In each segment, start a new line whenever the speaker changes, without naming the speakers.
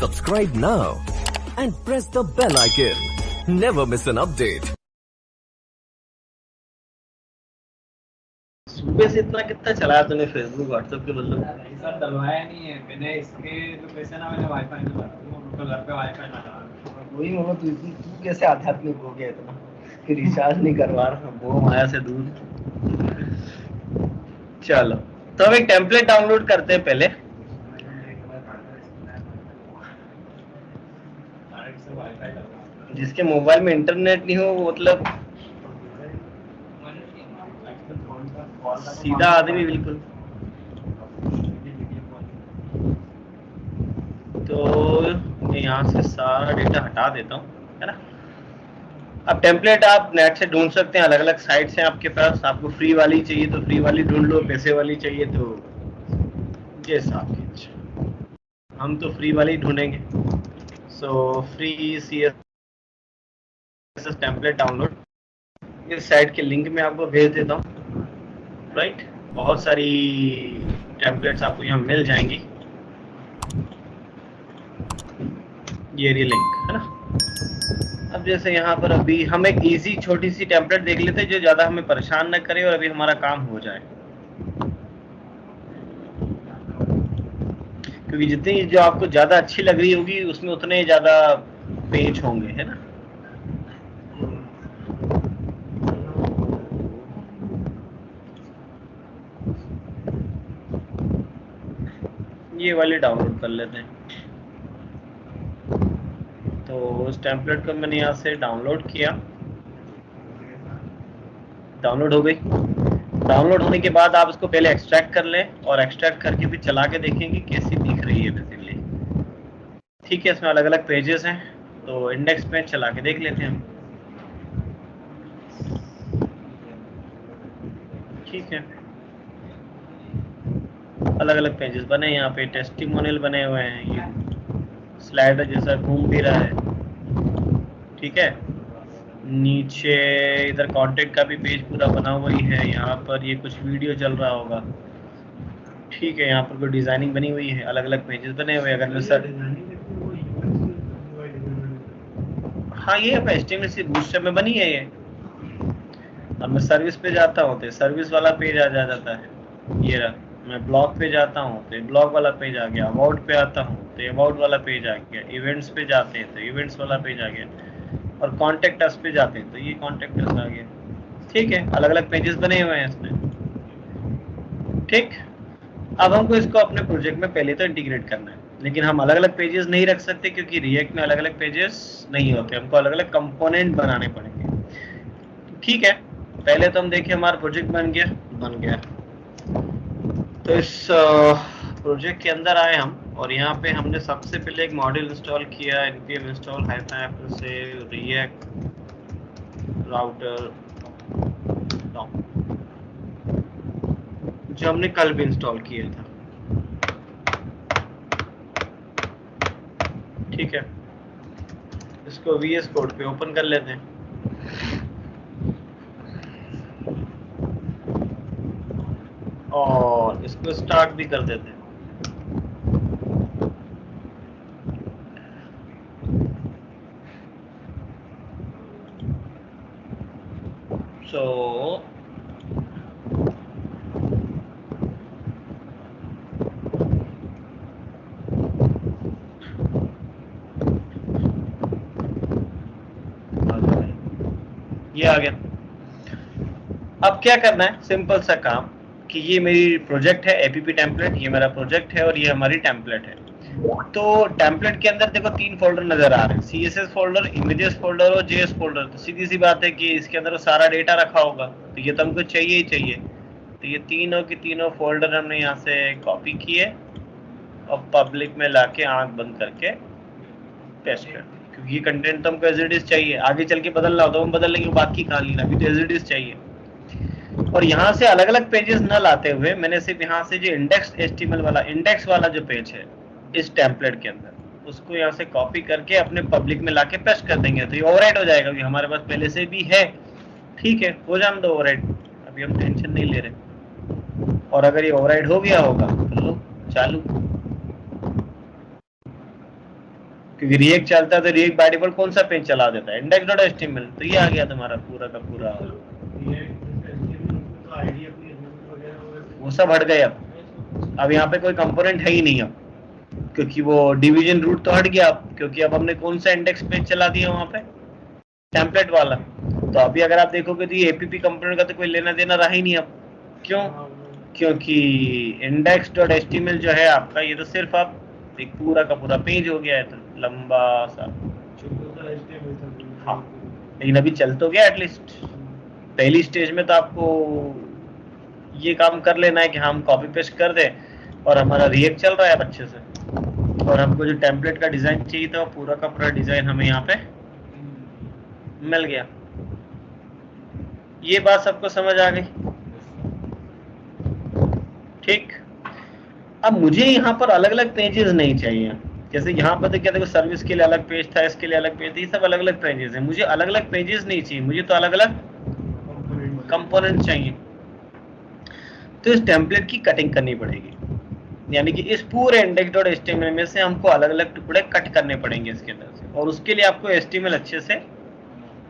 Subscribe now and press the bell icon. Never miss an update.
सुबह से इतना कितना चलाया तूने फेसबुक व्हाट्सएप के बदले?
ऐसा डलवाया नहीं है मैंने, इसके जो पैसे ना मैंने वाईफाई में भरा, तो घर पे वाईफाई लगा।
वही बोलो, तू कैसे आध्यात्मिक हो गया इतना कि रिचार्ज नहीं करवा रहा, वो माया से दूर। चलो तो हम एक टेम्पलेट डाउनलोड करते हैं पहले। जिसके मोबाइल में इंटरनेट नहीं हो वो मतलब सीधा आदमी बिल्कुल। तो मैं यहाँ से सारा डेटा हटा देता हूँ, है ना। अब टेम्पलेट आप नेट से ढूंढ सकते हैं, अलग अलग साइट्स हैं आपके पास। आपको फ्री वाली चाहिए तो फ्री वाली ढूंढ लो, पैसे वाली चाहिए तो जैसा आपकी इच्छा। हम तो फ्री वाली ढूंढेंगे। So free CSS template download इस साइट के लिंक में आपको भेज देता हूँ, राइट। बहुत सारी टेम्पलेट्स आपको यहाँ मिल जाएंगी, ये रही लिंक, है ना। अब जैसे यहाँ पर अभी हम एक इजी छोटी सी टेम्पलेट देख लेते हैं जो ज्यादा हमें परेशान न करे और अभी हमारा काम हो जाए, क्योंकि जितनी जो आपको ज्यादा अच्छी लग रही होगी उसमें उतने ज्यादा पेज होंगे, है ना। ये वाली डाउनलोड कर लेते हैं। तो उस टेम्पलेट को मैंने यहाँ से डाउनलोड किया, डाउनलोड हो गई। डाउनलोड होने के बाद आप इसको पहले एक्सट्रैक्ट कर लें और एक्सट्रैक्ट करके भी चला के देखेंगे कैसी दिख रही है बेसिकली। ठीक है, इसमें अलग अलग पेजेस हैं, तो इंडेक्स पे चला के देख लेते हैं हम। ठीक है, अलग अलग पेजेस बने, यहाँ पे टेस्टिमोनियल बने हुए हैं, ये स्लाइडर जैसा घूम भी रहा है। ठीक है, नीचे इधर कांटेक्ट का भी पेज पूरा बना हुआ ही है। यहाँ पर ये कुछ वीडियो चल रहा होगा। ठीक है, यहाँ पर कोई डिजाइनिंग बनी हुई है, अलग अलग पेजेस बने हुए हैं। अगर मैं सर हाँ, ये HTML बूटस्ट्रैप में बनी है ये। अब मैं सर्विस पे जाता हूँ तो सर्विस वाला पेज आ जाता है, ये रहा। मैं ब्लॉग पे जाता हूँ तो ब्लॉग वाला पेज आ गया। अबाउट पे आता हूँ तो अबाउट वाला पेज आ गया। इवेंट्स पे जाते हैं तो इवेंट्स वाला पेज आ गया, और कॉन्टेक्ट अस पे जाते हैं तो ये कॉन्टेक्ट अस आ गया। ठीक है, अलग अलग पेजेस बने हुए हैं इसमें। ठीक, अब हमको इसको अपने प्रोजेक्ट में पहले तो इंटीग्रेट करना है, लेकिन हम अलग अलग पेजेस नहीं रख सकते क्योंकि रिएक्ट में अलग अलग पेजेस नहीं होते, हमको अलग अलग कंपोनेंट बनाने पड़ेंगे। ठीक है, पहले तो हम देखिए हमारा प्रोजेक्ट बन गया। तो इस प्रोजेक्ट के अंदर आए हम, और यहाँ पे हमने सबसे पहले एक मॉड्यूल इंस्टॉल किया, npm इंस्टॉल -, से रिएक्ट राउटर, जो हमने कल भी इंस्टॉल किया था। ठीक है, इसको VS कोड पे ओपन कर लेते हैं। और इसको स्टार्ट भी कर देते हैं। सो ये आ गया। अब क्या करना है, सिंपल सा काम कि ये मेरी प्रोजेक्ट है APP टेम्पलेट, ये मेरा प्रोजेक्ट है और ये हमारी टेम्पलेट है। तो टेम्पलेट के अंदर देखो 3 फोल्डर नजर आ रहे हैं, CSS फोल्डर, इमेजेस फोल्डर और JS फोल्डर। तो सीधी सी बात है कि इसके अंदर सारा डेटा रखा होगा, तो ये तो हमको चाहिए ही चाहिए। तो ये तीनों की तीनों फोल्डर हमने यहाँ से कॉपी किए और पब्लिक में लाके आंख बंद करके पेस्ट कर दी, क्योंकि ये कंटेंट तो हमको एज इट इज चाहिए। आगे चल के बदलना हो तो हम बदल लेंगे, बात की कहानी, अभी तो एज इट इज चाहिए। और यहाँ से अलग अलग पेजेस न लाते हुए मैंने सिर्फ यहाँ से जो इंडेक्स वाला जो पेज है इस टेम्पलेट के अंदर, उसको यहाँ से कॉपी करके अपने पब्लिक में लाके पेस्ट कर देंगे। तो ये ओवरराइट हो जाएगा, क्योंकि हमारे पास पहले से भी है। ठीक है, हो जाने दो ओवरराइट, अभी हम टेंशन नहीं ले रहे। और अगर ये ओवरराइट हो गया होगा तो लो चालू। क्योंकि रिएक्ट चलता है तो रिएक्ट बाय डिफॉल्ट कौन सा पेज चला देता है, इंडेक्स डॉट एचटीएमएल। तो ये आ गया तुम्हारा पूरा का पूरा, वो सब हट गए। अब यहाँ पे कोई कंपोनेंट है ही नहीं अब, क्योंकि वो डिवीजन रूट तो हट गया अब, क्योंकि अब हमने कौन सा इंडेक्स पेज चला दिया वहां पे, टेम्पलेट वाला। तो अभी अगर आप देखोगे तो ये एपीपी कंपोनेंट का तो कोई लेना देना रहा ही नहीं अब। क्यों? क्योंकि इंडेक्स डॉट एचटीएमएल जो है आपका, ये तो सिर्फ आप एक पूरा का पूरा पेज हो गया है, तो लंबा सा। हाँ, लेकिन अभी चल तो गया एटलीस्ट। पहली स्टेज में तो आपको ये काम कर लेना है कि हम कॉपी पेस्ट कर दें और हमारा रिएक्ट चल रहा है अब अच्छे से, और हमको जो टेम्पलेट का डिजाइन चाहिए था वो पूरा का पूरा डिजाइन हमें यहाँ पे मिल गया। ये बात सबको समझ आ गई? ठीक। अब मुझे यहाँ पर अलग अलग पेजेस नहीं चाहिए, जैसे यहाँ पर क्या देखो, सर्विस के लिए अलग पेज था, इसके लिए अलग पेज था, ये सब अलग अलग पेजेस हैं। मुझे अलग अलग पेजेस नहीं चाहिए, मुझे तो अलग अलग कंपोनेंट चाहिए। तो इस टेम्पलेट की कटिंग करनी पड़ेगी, यानी कि इस पूरे index.html में से हमको अलग अलग टुकड़े कट करने पड़ेंगे इसके अंदर से, और उसके लिए आपको HTML अच्छे से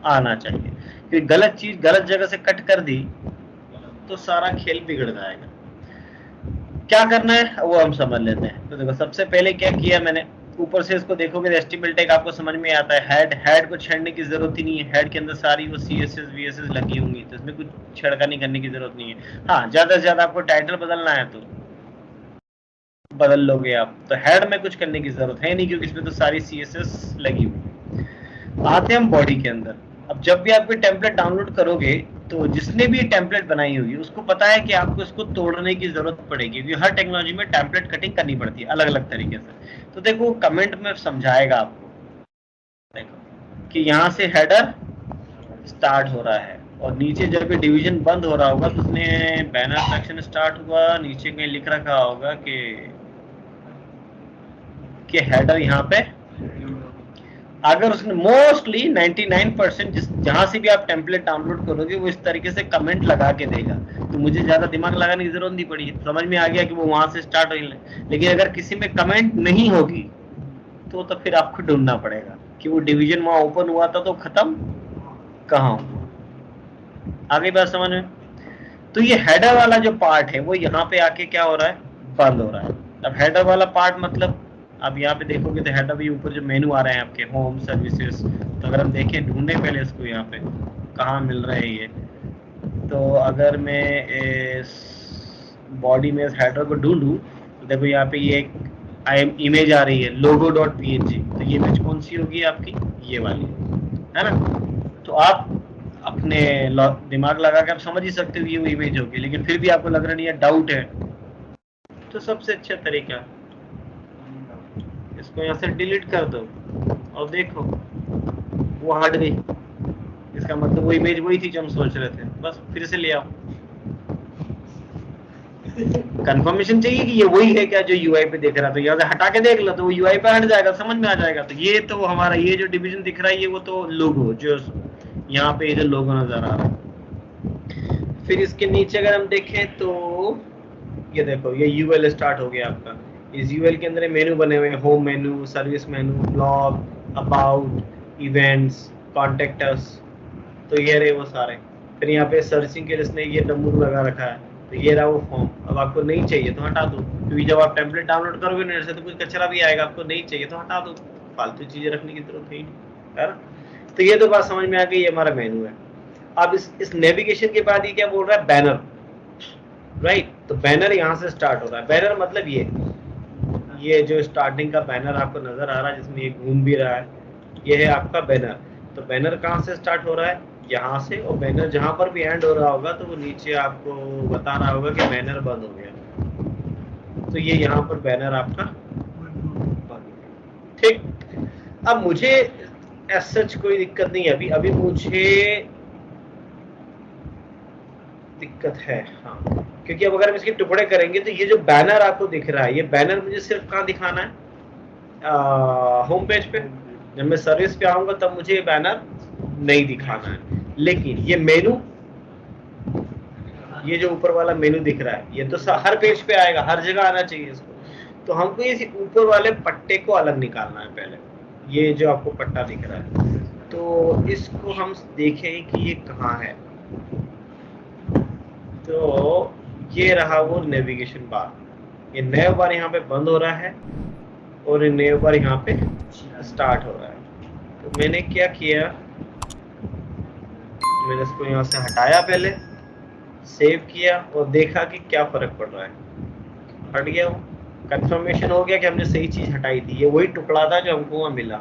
आना चाहिए, क्योंकि गलत चीज गलत जगह से कट कर दी तो सारा खेल बिगड़ जाएगा। क्या करना है वो हम समझ लेते हैं। तो देखो, सबसे पहले क्या किया मैंने, ऊपर से इसको देखोगे तो HTML टैग आपको समझ में आता है। हेड को छेड़ने की जरूरत ही नहीं है, हेड के अंदर सारी वो CSS VSS लगी होंगी, तो इसमें कुछ छेड़खानी करने की जरूरत नहीं है। हाँ, ज्यादा से ज्यादा आपको टाइटल बदलना है तो बदल लोगे आप, तो हेड में कुछ करने की जरूरत है नहीं, क्योंकि इसमें तो सारी CSS लगी हुई है। आते हैं हम बॉडी के अंदर। अब जब भी आप कोई टेम्पलेट डाउनलोड करोगे तो जिसने भी टेम्पलेट बनाई होगी उसको पता है कि आपको इसको तोड़ने की जरूरत पड़ेगी, क्योंकि हर टेक्नोलॉजी में टेम्पलेट कटिंग करनी पड़ती है अलग अलग तरीके से। तो देखो, कमेंट में समझाएगा आपको, देखो कि यहाँ से हेडर स्टार्ट हो रहा है, और नीचे जब भी डिवीजन बंद हो रहा होगा तो उसने बैनर सेक्शन स्टार्ट हुआ, नीचे कहीं लिख रखा होगा कि हेडर यहाँ पे, अगर उसने मोस्टली 99% जहां से भी आप टेम्पलेट डाउनलोड करोगे वो इस तरीके से कमेंट लगा के देगा, तो मुझे ज्यादा दिमाग लगाने की जरूरत नहीं पड़ी, समझ में आ गया कि वो वहां से स्टार्ट हो। लेकिन अगर किसी में कमेंट नहीं होगी तो फिर आपको ढूंढना पड़ेगा कि वो डिवीजन वहां ओपन हुआ था तो खत्म कहाँ हुआ। आगे बात समझ में? तो ये हेडर वाला जो पार्ट है वो यहाँ पे आके क्या हो रहा है, बंद हो रहा है। अब हेडर वाला पार्ट मतलब, अब यहाँ पे देखोगे तो हेडर भी ऊपर जो मेनू आ रहे हैं आपके होम सर्विसेज, तो अगर हम देखें ढूंढने पहले इसको यहाँ पे कहाँ मिल रहे हैं ये, तो अगर मैं इस बॉडी में इस हेडर को ढूंढूं तो देखो यहाँ पे ये एक इमेज आ रही है logo.png, तो ये इमेज कौन सी होगी आपकी, ये वाली है ना। तो आप अपने दिमाग लगा के आप समझ ही सकते हो ये वो इमेज होगी, लेकिन फिर भी आपको लग रहा नहीं है, डाउट है, तो सबसे अच्छा तरीका इसको यहाँ से डिलीट कर दो और देखो वो हट गई। इसका मतलब वो इमेज वही थी जो हम सोच रहे थे, बस फिर से ले आओ। कंफर्मेशन चाहिए कि ये वही है क्या जो यूआई पे देख रहा था, यहाँ से हटा के देख लो तो वो यूआई पे हट जाएगा, समझ में आ जाएगा। तो ये तो हमारा ये जो डिवीजन दिख रहा है ये वो तो लोगो, जो यहाँ पे जो लोगो नजर आ रहा है। फिर इसके नीचे अगर हम देखें तो ये देखो, ये यूएल स्टार्ट हो गया आपका। इस यूएल के अंदर मेनू बने हुए हैं, home menu, service menu, blog, about, events, contact us, तो ये रहे वो सारे। फिर यहाँ पे सर्चिंग के लिए इसने ये डम्बू लगा रखा है, तो ये रहा वो फॉर्म। अब आपको नहीं चाहिए तो हटा दो, क्योंकि जब आप टेम्पलेट डाउनलोड करोगे नेट से तो कुछ कचरा भी आएगा, आपको नहीं चाहिए तो हटा दो, फालतू चीजें रखने की जरूरत है ना। तो ये तो बात समझ में आ गई, ये हमारा मेनू है। अब इस नेविगेशन के बाद ये क्या बोल रहा है, बैनर, राइट। तो बैनर यहाँ से स्टार्ट हो रहा है। बैनर मतलब ये जो स्टार्टिंग का बैनर आपको नजर आ रहा है जिसमें ये घूम भी रहा है, ये है आपका बैनर। तो बैनर कहाँ से स्टार्ट हो रहा है, यहाँ से, और बैनर जहां पर भी एंड हो रहा होगा तो वो नीचे आपको बता रहा होगा कि बैनर बंद हो गया। तो ये यहाँ पर बैनर आपका बंद, ठीक। अब मुझे एज सच कोई दिक्कत नहीं है, अभी मुझे दिक्कत है, हाँ, क्योंकि अब अगर हम इसके टुकड़े करेंगे तो ये जो बैनर आपको दिख रहा है, ये बैनर मुझे सिर्फ कहाँ दिखाना है, होम पेज पे। जब मैं सर्विस पे आऊंगा तब मुझे ये बैनर नहीं दिखाना है। लेकिन ये मेनू, ये जो ऊपर वाला मेनू दिख रहा है, ये तो हर पेज पे आएगा, हर जगह आना चाहिए इसको। तो हमको इस ऊपर वाले पट्टे को अलग निकालना है पहले, ये जो आपको पट्टा दिख रहा है, तो इसको हम देखें कि ये कहाँ है। तो ये रहा वो नेविगेशन बार, ये नेव बार यहाँ पे बंद हो रहा है और ये नेव बार यहाँ पे स्टार्ट हो रहा है। तो मैंने क्या किया, मैंने इसको यहाँ से हटाया, पहले सेव किया और देखा कि क्या फर्क पड़ रहा है। हट गया, वो कंफर्मेशन हो गया कि हमने सही चीज हटाई थी। ये वही टुकड़ा था जो हमको वहाँ मिला।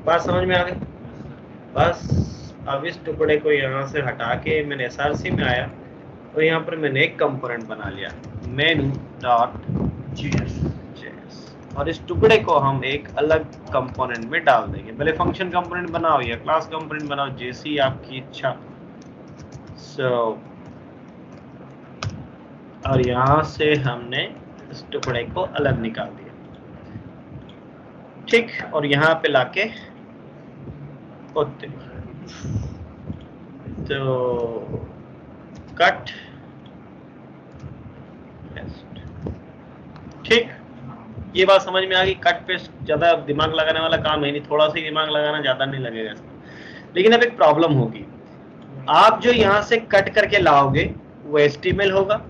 बात समझ में आ गई? बस अब इस टुकड़े को यहाँ से हटा के मैंने SRC में आया और यहाँ पर मैंने एक कंपोनेंट बना लिया, menu.js, और इस टुकड़े को हम एक अलग कंपोनेंट में डाल देंगे। भले फंक्शन कंपोनेंट बनाओ या क्लास कंपोनेंट बनाओ, जैसी आपकी इच्छा। और यहाँ से हमने इस टुकड़े को अलग निकाल दिया, ठीक। और यहाँ पे लाके तो कट, ठीक। ये बात समझ में आ गई। कट पेस्ट ज्यादा दिमाग लगाने वाला काम है नहीं, थोड़ा सा ही दिमाग लगाना, ज्यादा नहीं लगेगा इसमें। लेकिन अब एक प्रॉब्लम होगी, आप जो यहाँ से कट करके लाओगे वो HTML होगा,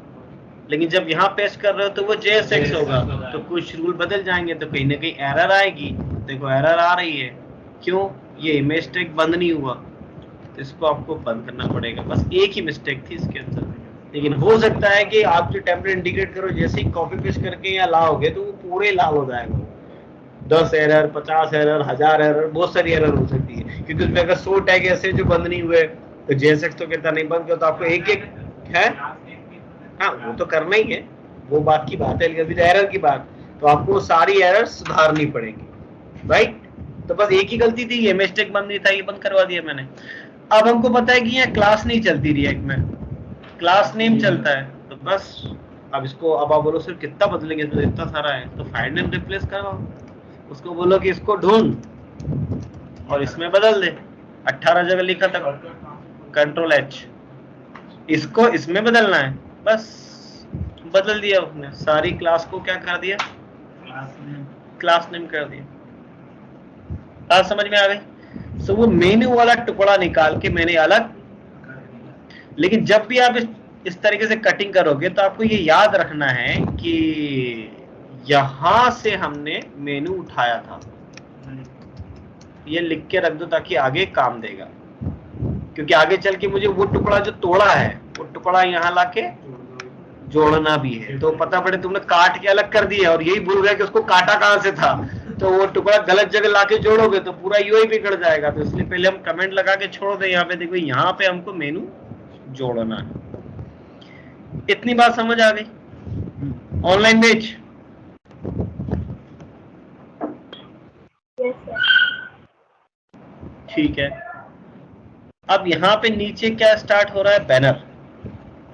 लेकिन जब यहाँ पेस्ट कर रहे हो तो वो JSX होगा। तो कुछ रूल बदल जाएंगे, तो कहीं ना कहीं एरर आएगी। देखो एरर आ रही है, क्यों? ये इमेज टैग बंद नहीं हुआ, तो इसको आपको बंद करना पड़ेगा। बस एक ही मिस्टेक थी इसके अंदर, लेकिन हो सकता है कि आप जो टेम्पलेट इंटीग्रेट करो, जैसे ही कॉपी पेस्ट करके यहाँ लाओगे तो वो पूरे लाल हो जाएगा। 10 एरर, 50 एरर, 1000 एरर, बहुत सारी एरर हो सकती है, क्योंकि उसमें अगर 100 टैग ऐसे जो बंद नहीं हुए तो JSX तो कहता नहीं बंद किया, तो आपको एक एक है। हाँ, वो तो करना ही है, वो बात की बात है। लेकिन अभी एरर की बात, तो आपको सारी एरर सुधारनी पड़ेगी, राइट? तो बस एक ही गलती थी, ये मिस्टेक बंद नहीं था, ये बंद करवा दिया मैंने। अब हमको पता है कि यहाँ क्लास नहीं चलती रिएक्ट में, क्लास नेम चलता है। तो बस अब इसको, अब आप बोलो सर कितना बदलेंगे, इसमें इतना सारा है, तो फाइंड एंड रिप्लेस करवाओ। उसको बोलो कि इसको ढूंढ और इसमें बदल दे। 18 जगह लिखा था, Ctrl H, इसको इसमें बदलना है, बस बदल दिया उसने। सारी क्लास को क्या कर दिया? क्लास नेम कर दिया। बात समझ में आ गई? सो वो मेन्यू वाला टुकड़ा निकाल के मैंने अलग। लेकिन जब भी आप इस तरीके से कटिंग करोगे तो आपको ये याद रखना है कि यहां से हमने मेनू उठाया था, ये लिख के रख दो ताकि आगे काम देगा। क्योंकि आगे चल के मुझे वो टुकड़ा जो तोड़ा है वो टुकड़ा यहाँ लाके जोड़ना भी है। तो पता पड़े तुमने काट के अलग कर दिया और यही भूल गया कि उसको काटा कहाँ से था, तो वो टुकड़ा गलत जगह लाके जोड़ोगे तो पूरा यूआई बिगड़ जाएगा। तो इसलिए पहले हम कमेंट लगा के छोड़ दें। यहाँ पे देखो, यहाँ पे हमको मेनू जोड़ना है। इतनी बात समझ आ गई? ऑनलाइन बेच ठीक है। अब यहाँ पे नीचे क्या स्टार्ट हो रहा है? बैनर,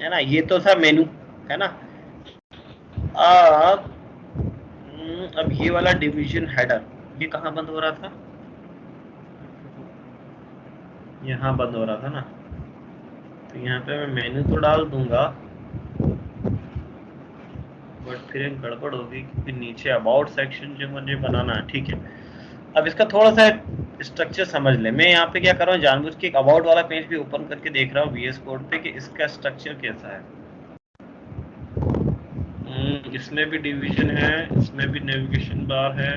है ना? ये तो था मेनू, है ना? अब ये वाला डिवीजन हेडर, ये कहाँ बंद हो रहा था? यहाँ बंद हो रहा था ना। तो यहाँ पे मैं मेनू तो डाल दूंगा, बट फिर एक गड़बड़ होगी क्योंकि नीचे अबाउट सेक्शन जो मुझे बनाना है, ठीक है। अब इसका थोड़ा सा स्ट्रक्चर समझ ले। मैं यहाँ पे क्या कर रहा हूँ, जानबूझ के एक अबाउट वाला पेज भी ओपन करके देख रहा हूँ VS कोड पे कि इसका स्ट्रक्चर कैसा है। इसमें भी डिवीजन है, इसमें भी नेविगेशन बार है।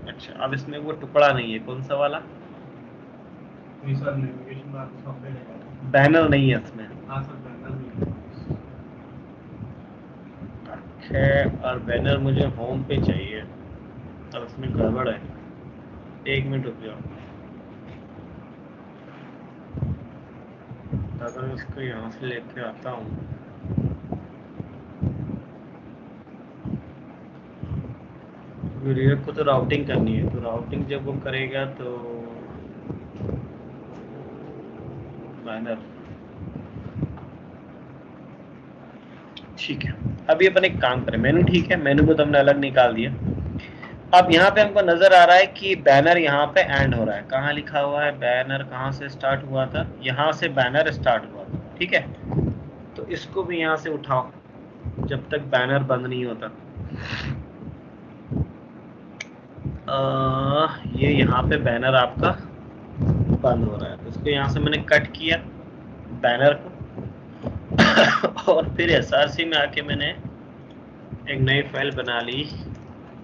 अच्छा, अब इसमें वो टुकड़ा नहीं है, कौन सा वाला? बैनर नहीं है इसमें। और बैनर मुझे होम पे चाहिए, और इसमें गड़बड़ है। एक मिनट रुक जाओ, अगर मैं इसको यहाँ से लेके आता हूँ रिएक्ट को, तो राउटिंग करनी है। तो राउटिंग जब वो करेगा तो बैनर, ठीक है। अभी अपन एक काम करें, मेनू, ठीक है, मेनू को तो हमने अलग निकाल दिया। अब यहाँ पे हमको नजर आ रहा है कि बैनर यहाँ पे एंड हो रहा है। कहाँ लिखा हुआ है? बैनर कहाँ से स्टार्ट हुआ था? यहाँ से बैनर स्टार्ट हुआ था, ठीक है। तो इसको भी यहाँ से उठाओ जब तक बैनर बंद नहीं होता। ये यहाँ पे बैनर आपका बंद हो रहा है, तो इसको यहाँ से मैंने कट किया बैनर को और फिर SRC में आके मैंने एक नई फाइल बना ली,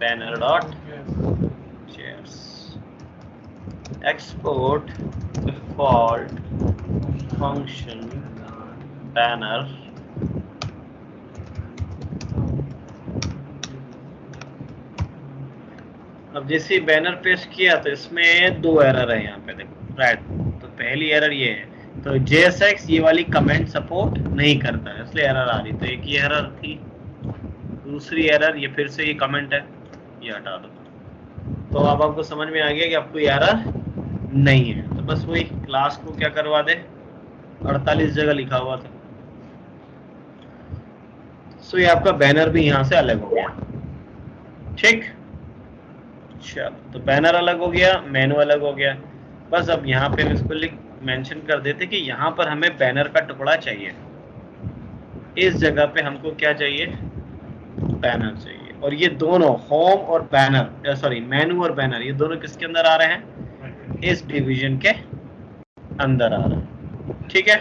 बैनर डॉट चेयर्स, एक्सपोर्ट डिफॉल्ट फंक्शन बैनर। अब जैसे ही बैनर पेस्ट किया तो इसमें 2 एरर है यहाँ पे, देखो राइट। तो पहली एरर ये है, तो JSX ये वाली कमेंट सपोर्ट नहीं करता है, इसलिए एरर आ रही। तो एक ये एरर थी, दूसरी एरर ये फिर से ये कमेंट है, ये हटा दो। तो अब आपको समझ में आ गया कि आपको ये एरर नहीं है। तो बस वही क्लास को क्या करवा दे, 48 जगह लिखा हुआ था। सो ये आपका बैनर भी यहाँ से अलग हो गया, ठीक। चलो, तो बैनर अलग हो गया, मेनू अलग हो गया। बस अब यहाँ पे हम इसको मेंशन कर देते कि यहाँ पर हमें बैनर का टुकड़ा चाहिए, इस जगह पे हमको क्या चाहिए, बैनर चाहिए। और ये दोनों होम और बैनर, सॉरी मेनू और बैनर, ये दोनों किसके अंदर आ रहे हैं, इस डिवीजन के अंदर आ रहे हैं, ठीक है।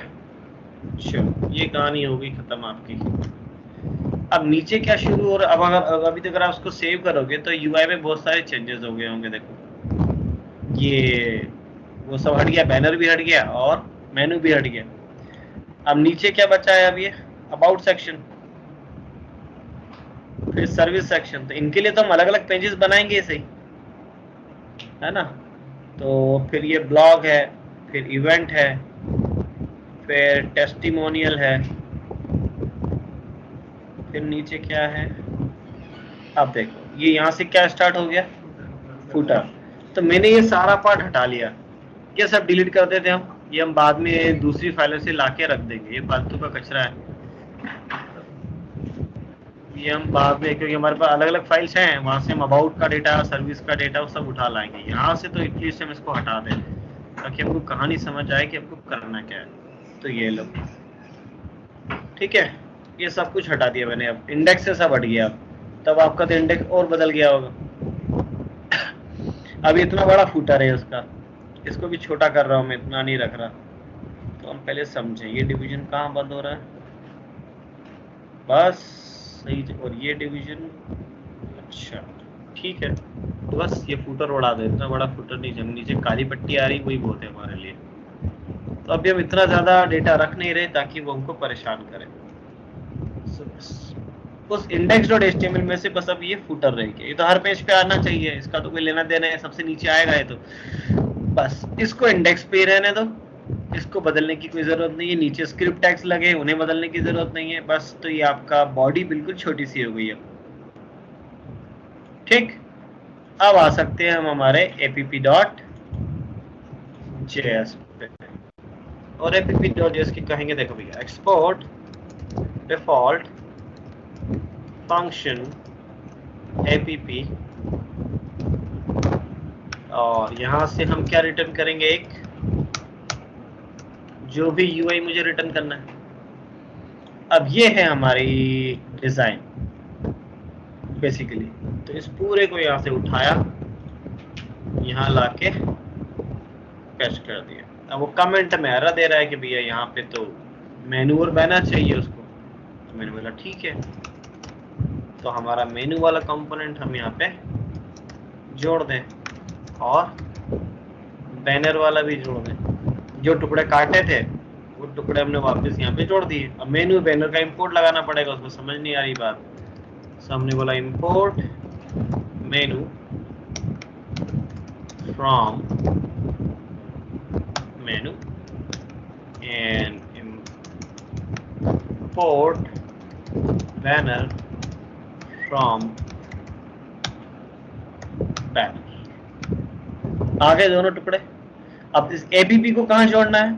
चलो, ये कहानी हो गई खत्म आपकी। अब नीचे क्या शुरू हो रहा है, अब अगर अभी तक आप उसको सेव करोगे तो UI में बहुत सारे चेंजेस हो गए होंगे। देखो ये वो सब हट गया, बैनर भी हट गया और मेनू भी हट गया। अब नीचे क्या बचा है, अब ये अबाउट सेक्शन, फिर सर्विस सेक्शन। तो इनके लिए तो हम अलग अलग पेजेस बनाएंगे, सही है ना। तो फिर ये ब्लॉग है, फिर इवेंट है, फिर टेस्टिमोनियल है, फिर नीचे क्या है। अब देखो ये यहाँ से क्या स्टार्ट हो गया, फुटर। तो मैंने ये सारा पार्ट हटा लिया, ये सब डिलीट कर देते हम, ये हम बाद में दूसरी फाइलों से लाके रख देंगे, ये फालतू का कचरा है, ये हम बाद में, क्योंकि हमारे पास अलग अलग फाइल्स हैं, वहां से हम अबाउट का डेटा, सर्विस का डेटा वो सब उठा लाएंगे। यहाँ से तो एटलीस्ट हम इसको हटा दें ताकि हमको कहानी समझ आए कि हमको करना क्या है। तो ये लो, ठीक है, ये सब कुछ हटा दिया मैंने। अब इंडेक्स से सब हट गया, तब आपका तो इंडेक्स और बदल गया होगा। अब इतना बड़ा फूटर है उसका, इसको भी छोटा कर रहा हूँ मैं, इतना नहीं रख रहा। तो हम पहले समझें ये डिवीजन कहाँ बंद हो रहा है, बस सही। और ये डिवीजन, अच्छा ठीक है, तो बस ये फूटर उड़ा दे, इतना बड़ा फूटर नहीं, जब नीचे काली पट्टी आ रही वही बहुत है हमारे लिए। तो अभी हम इतना ज्यादा डेटा रख नहीं रहे ताकि वो हमको परेशान करे। उस index.html में से बस अब ये फुटर रहेगी, ये तो हर पेज पे आना चाहिए, इसका तो कोई लेना देना है, सबसे नीचे आएगा ये तो। बस इसको इंडेक्स पे रहने दो, इसको बदलने की कोई जरूरत नहीं है। नीचे स्क्रिप्ट टैग्स लगे, उन्हें बदलने की जरूरत नहीं है। बस तो ये आपका बॉडी बिल्कुल छोटी सी हो गई है, ठीक। अब आ सकते हैं हम हमारे app.js पे, और app.js की कहेंगे, देखो भैया, एक्सपोर्ट डिफॉल्ट फंक्शन app, और यहां से हम क्या रिटर्न करेंगे, एक जो भी UI मुझे रिटर्न करना है। अब ये है हमारी डिजाइन बेसिकली। तो इस पूरे को यहां से उठाया, यहां लाके पेस्ट कर दिया। अब वो कमेंट में एरर दे रहा है कि भैया यहाँ पे तो मेनू और बैनर चाहिए उसको। तो मैंने बोला ठीक है, तो हमारा मेनू वाला कंपोनेंट हम यहाँ पे जोड़ दें और बैनर वाला भी जोड़ दें। जो टुकड़े काटे थे वो टुकड़े हमने वापस यहाँ पे जोड़ दिए। अब मेनू बैनर का इंपोर्ट लगाना पड़ेगा, उसको समझ नहीं आ रही बात। हमने बोला import menu from menu and import banner from banner. आ गए दोनों टुकड़े। अब इस APP को कहाँ जोड़ना है,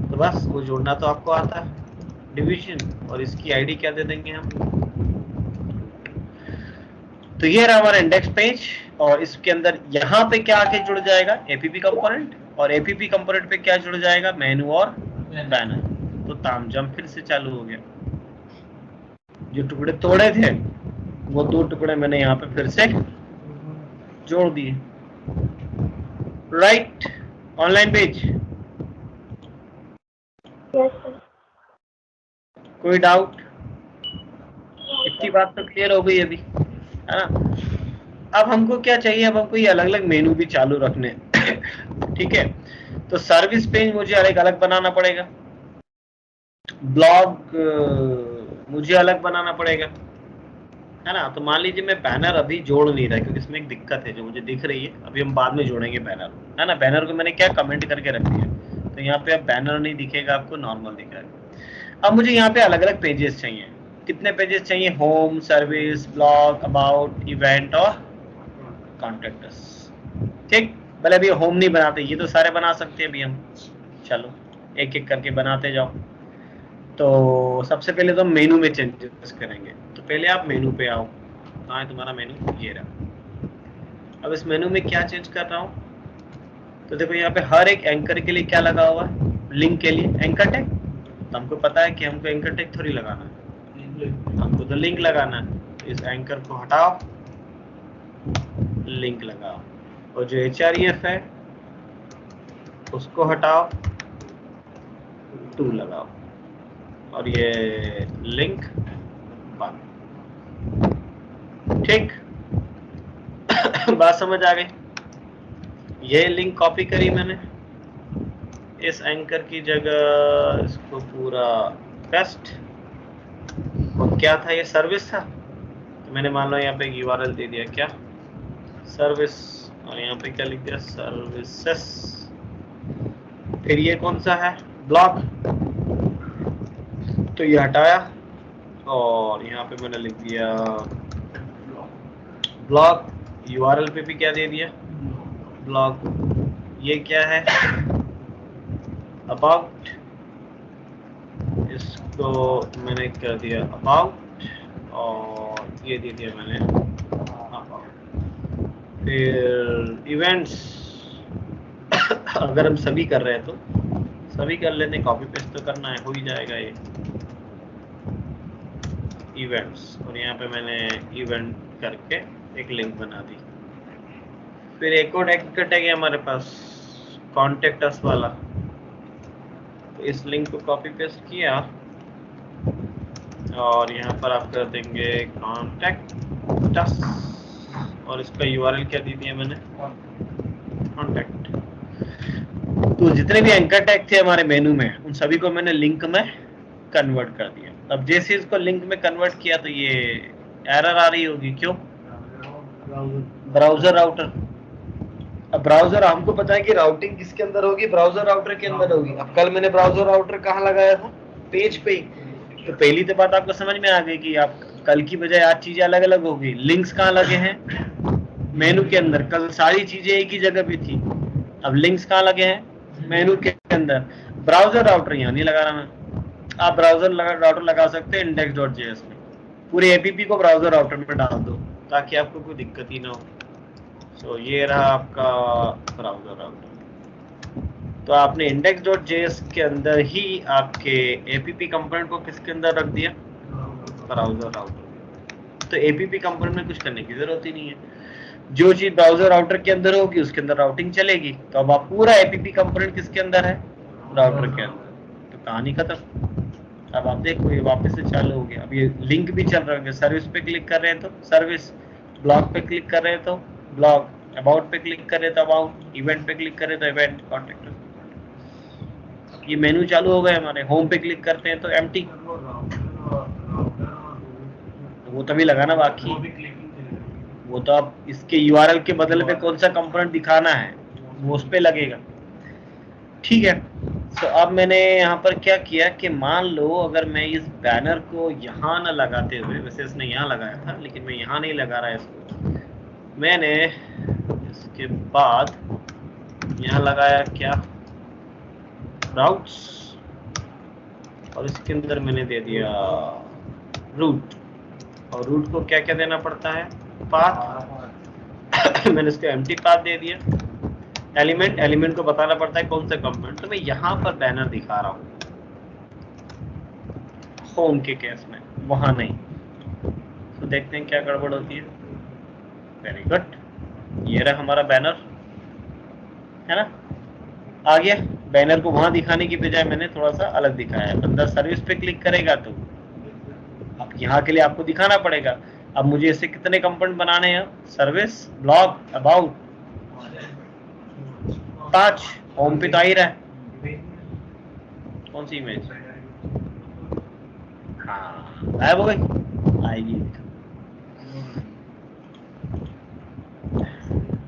तो बस वो जोड़ना तो आपको आता है, डिवीजन, और इसकी आईडी क्या दे देंगे हम। तो ये रहा हमारा इंडेक्स पेज, और इसके अंदर यहाँ पे क्या आके जुड़ जाएगा, APP कंपोनेंट, और APP कंपोनेंट पे क्या जुड़ जाएगा, मेनू और बैनर। तो तामझाम फिर से चालू हो गया। जो टुकड़े तोड़े थे वो 2 टुकड़े मैंने यहाँ पे फिर से जोड़ दिए। Right, online page,
yes sir.
कोई डाउट? इतनी बात तो क्लियर हो गई अभी, है ना? अब हमको क्या चाहिए, अब हमको ये अलग अलग मेनू भी चालू रखने हैं। ठीक है, तो सर्विस पेज मुझे अलग अलग बनाना पड़ेगा, ब्लॉग मुझे अलग बनाना पड़ेगा, है ना? तो मान लीजिए मैं बैनर अभी जोड़ नहीं रहा क्योंकि इसमें एक दिक्कत है जो मुझे दिख रही है, अभी हम बाद में जोड़ेंगे बैनर, है ना? बैनर को मैंने क्या कमेंट करके रख दिया, तो यहाँ पे अब बैनर नहीं दिखेगा आपको, नॉर्मल दिखेगा। अब मुझे यहाँ पे अलग अलग पेजेस चाहिए। कितने पेजेस चाहिए? Home, service, blog, about, event और कॉन्टेक्ट अस। ठीक, भले अभी होम नहीं बनाते, ये तो सारे बना सकते हैं अभी हम, चलो एक एक करके बनाते जाओ। तो सबसे पहले तो हम मेनू में चेंजेस करेंगे, तो पहले आप मेनू पे आओ। कहाँ है तुम्हारा मेनू? ये रहा। अब इस मेनू में क्या चेंज कर रहा हूँ, तो देखो यहाँ पे हर एक एंकर के लिए क्या लगा हुआ है, लिंक के लिए एंकर टैग। तो हमको पता है कि हमको एंकर टैग थोड़ी लगाना है, हमको तो लिंक लगाना है। तो इस एंकर को हटाओ, लिंक लगाओ, और जो href है उसको हटाओ, टू लगाओ, और ये लिंक बंद। ठीक, बात समझ आ गई? ये लिंक कॉपी करी मैंने, इस एंकर की जगह इसको पूरा पेस्ट, और क्या था, ये सर्विस था, तो मैंने मान लो यहाँ पे एक URL दे दिया, क्या सर्विस, और यहाँ पे क्या लिख दिया, सर्विसेस। फिर ये कौन सा है, ब्लॉग, तो ये हटाया, और यहाँ पे मैंने लिख दिया ब्लॉग, URL पे भी क्या दे दिया, ब्लॉग। ये क्या है, अबाउट, इसको मैंने कर दिया अबाउट, और ये दे दिया मैंने अबाउट। फिर इवेंट्स, अगर हम सभी कर रहे हैं तो सभी कर लेते हैं, कॉपी पेस्ट तो करना है, हो ही जाएगा ये इवेंट्स, और यहाँ पे मैंने इवेंट करके एक लिंक बना दी। फिर एक और टैग है हमारे पास, कॉन्टेक्ट अस वाला, तो इस लिंक को कॉपी पेस्ट किया, और यहाँ पर आप कर देंगे कॉन्टेक्ट अस, और इसका URL क्या दे दिया मैंने, कॉन्टेक्ट। तो जितने भी एंकर टैग थे हमारे मेनू में, उन सभी को मैंने लिंक में कन्वर्ट कर दिया। अब जैसे इसको लिंक में कन्वर्ट किया तो ये एरर आ रही होगी, क्यों? Browser router. अब ब्राउजर, हमको पता है कि राउटिंग किसके अंदर होगी, ब्राउजर राउटर के अंदर होगी। अब कल मैंने ब्राउजर राउटर कहाँ लगाया था, पेज पे ही। तो पहली तो बात आपको समझ में आ गई कि आप कल की बजाय आज चीजें अलग अलग होगी। लिंक्स कहाँ लगे हैं, मेनू के अंदर। कल सारी चीजें एक ही जगह पे थी, अब लिंक्स कहाँ लगे हैं, मेनू के अंदर। ब्राउजर राउटर यहाँ नहीं लगा रहा मैं, आप ब्राउजर राउटर लगा सकते हैं index.js में। पूरे एपीपी को ब्राउजर राउटर में डाल दो ताकि आपको कोई दिक्कत ही ना हो। सो ये रहा आपका ब्राउजर राउटर। तो आपने index.js के अंदर ही आपके एपीपी कंपोनेंट को किसके अंदर रख दिया, ब्राउजर राउटर। तो एपीपी कंपोनेंट में कुछ करने की जरूरत ही नहीं है, जो चीज ब्राउजर राउटर के अंदर होगी उसके अंदर राउटिंग चलेगी। तो अब आप पूरा एपीपी कंपोनेंट किसके अंदर है, राउटर के अंदर। तो कहानी खत्म। अब आप देखो ये वापस से चालू हो गया। अब ये लिंक भी चल रहा है, सर्विस पे क्लिक कर रहे हैं तो सर्विस, ब्लॉग पे क्लिक कर रहे हैं तो ब्लॉग, अबाउट पे क्लिक कर रहे हैं तो अबाउट, इवेंट पे क्लिक कर रहे हैं तो इवेंट, कॉन्टेक्ट। ये मेनू चालू हो गए हमारे। होम पे क्लिक करते हैं तो एम्प्टी, वो तभी लगाना बाकी। वो तो अब इसके URL के बदले पे कौन सा कंपोनेंट दिखाना है वो उस पे लगेगा। ठीक है, तो अब मैंने यहाँ पर क्या किया कि मान लो अगर मैं इस बैनर को यहाँ ना लगाते हुए, वैसे इसने यहाँ लगाया था लेकिन मैं यहाँ नहीं लगा रहा इसको, मैंने इसके बाद यहाँ लगाया क्या, राउट्स, और इसके अंदर मैंने दे दिया रूट। और रूट को क्या क्या देना पड़ता है, पाथ। मैंने इसको एम्प्टी पाथ दे दिया। एलिमेंट को बताना पड़ता है कौन सा कंपोनेंट। तो मैं यहाँ पर बैनर दिखा रहा हूँ होम के केस में, वहां नहीं। तो देखते हैं क्या गड़बड़ होती है। वेरी गुड, ये रहा हमारा बैनर। है ना, आ गया। बैनर को वहां दिखाने की बजाय मैंने थोड़ा सा अलग दिखाया है। बंदा सर्विस पे क्लिक करेगा तो अब यहाँ के लिए आपको दिखाना पड़ेगा। अब मुझे इससे कितने कंपोनेंट बनाने हैं? Service, blog, about, 5। होम पे तो आ ही रहा है। कौन सी इमेज? हाँ, गायब हो गई, आएगी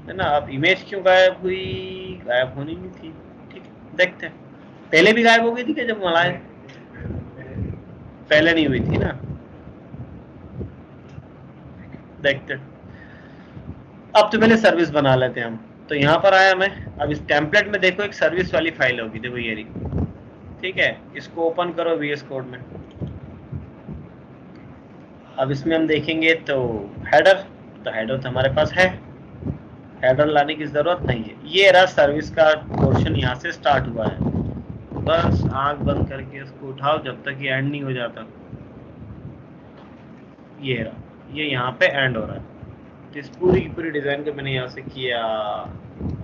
है ना। अब इमेज क्यों गायब हुई? गायब होनी नहीं थी। ठीक है, देखते हैं। पहले भी गायब हो गई थी क्या जब मलाए? पहले नहीं हुई थी ना। देखते हैं। अब तो पहले सर्विस बना लेते हैं हम। तो यहाँ पर आया मैं। अब इस टेम्पलेट में देखो एक सर्विस वाली फाइल होगी, देखो ये रही। ठीक है, इसको ओपन करो VS कोड में। अब इसमें हम देखेंगे तो हेडर, तो हेडर तो हमारे पास है, हेडर लाने की जरूरत नहीं है। ये रहा सर्विस का पोर्शन, यहाँ से स्टार्ट हुआ है। बस आंख बंद करके इसको उठाओ जब तक ये एंड नहीं हो जाता। ये रहा, ये यहाँ पे एंड हो रहा है। तो इस पूरी की पूरी डिजाइन को मैंने यहाँ से किया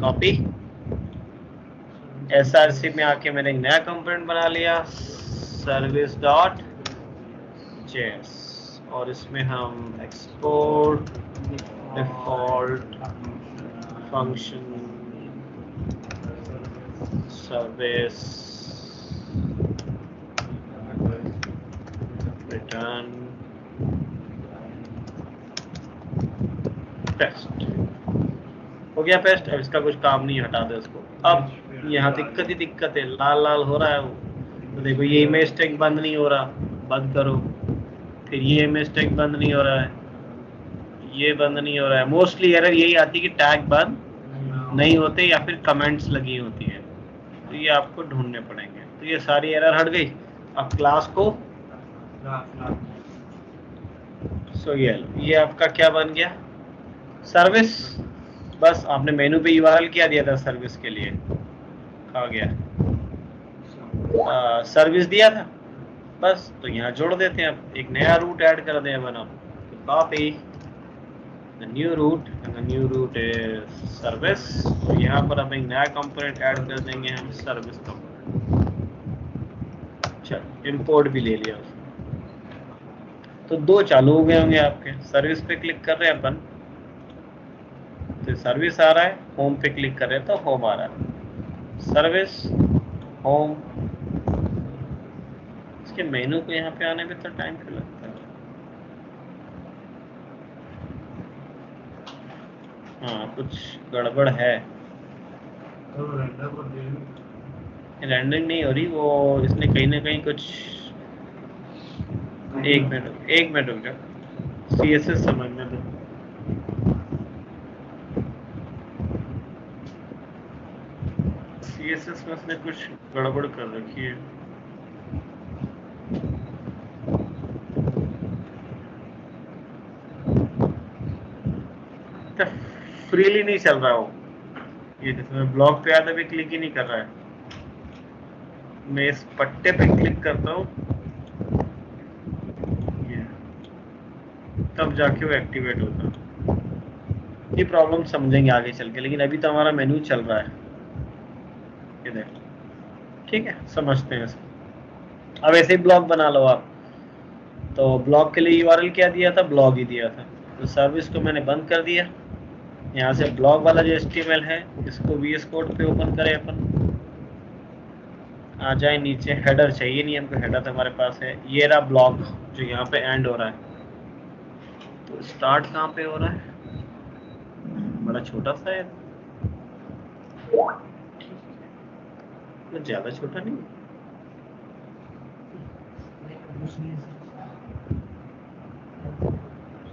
कॉपी। SRC में आके मैंने एक नया कंपोनेंट बना लिया, सर्विस डॉट जेएस, और इसमें हम export default function service return paste हो गया। पेस्ट। अब इसका कुछ काम नहीं, हटा दे उसको। अब यहाँ दिक्कत ही दिक्कत है, लाल लाल हो रहा है वो। तो देखो ये इमेज टैग बंद नहीं हो रहा, बंद करो। फिर ये इमेज टैग बंद नहीं हो रहा है, ये बंद नहीं हो रहा है। मोस्टली एरर यही आती है कि टैग बंद नहीं होते या फिर कमेंट्स लगी होती है, तो ये आपको ढूंढने पड़ेंगे। तो ये सारी एरर हट गई। अब क्लास को ये आपका क्या बन गया? सर्विस। बस आपने मेनू पे URL क्या दिया था सर्विस के लिए? आ गया, सर्विस दिया था। बस तो यहाँ जोड़ देते हैं। अब एक नया रूट ऐड कर दें अपन। अब copy the new root, and the new root is service. तो यहाँ पर अब एक नया कंपोनेंट ऐड कर देंगे हम, सर्विस कंपोनेंट। चलो इंपोर्ट भी ले लिया उसने। तो 2 चालू हो गए होंगे आपके। सर्विस पे क्लिक कर रहे हैं अपन तो सर्विस आ रहा है, होम पे क्लिक कर रहे हैं तो होम आ रहा है। Service, home. इसके मेनू को यहाँ पे आने में तो टाइम क्यों लगता है? हाँ, कुछ गड़बड़ है। रेंडरिंग नहीं हो रही वो, इसने कहीं ना कहीं कुछ। एक मिनट रुक जाओ, CSS समझने दो। CSS में उसने कुछ गड़बड़ कर रखी है। फ्रीली नहीं चल रहा हो ये, जिसमें ब्लॉक पे आया था भी क्लिक ही नहीं कर रहा है। मैं इस पट्टे पे क्लिक करता हूँ तब जाके वो एक्टिवेट होता है। ये प्रॉब्लम समझेंगे आगे चल के, लेकिन अभी तो हमारा मेन्यू चल रहा है। ये देखो, ठीक है, समझते हैं इसको। अब ऐसे ही ब्लॉग बना लो आप। तो ब्लॉग के लिए URL क्या दिया था? ब्लॉग ही दिया था। तो सर्विस को मैंने बंद कर दिया। यहाँ से ब्लॉग वाला जो HTML है इसको VS कोड पे ओपन करें अपन। आ जाए नीचे। हेडर चाहिए नहीं हमको, हेडर तो हमारे पास है। ये रहा ब्लॉग जो यहाँ पे एंड हो रहा है। तो स्टार्ट कहाँ पे हो रहा है? बड़ा छोटा सा है, ज्यादा छोटा नहीं।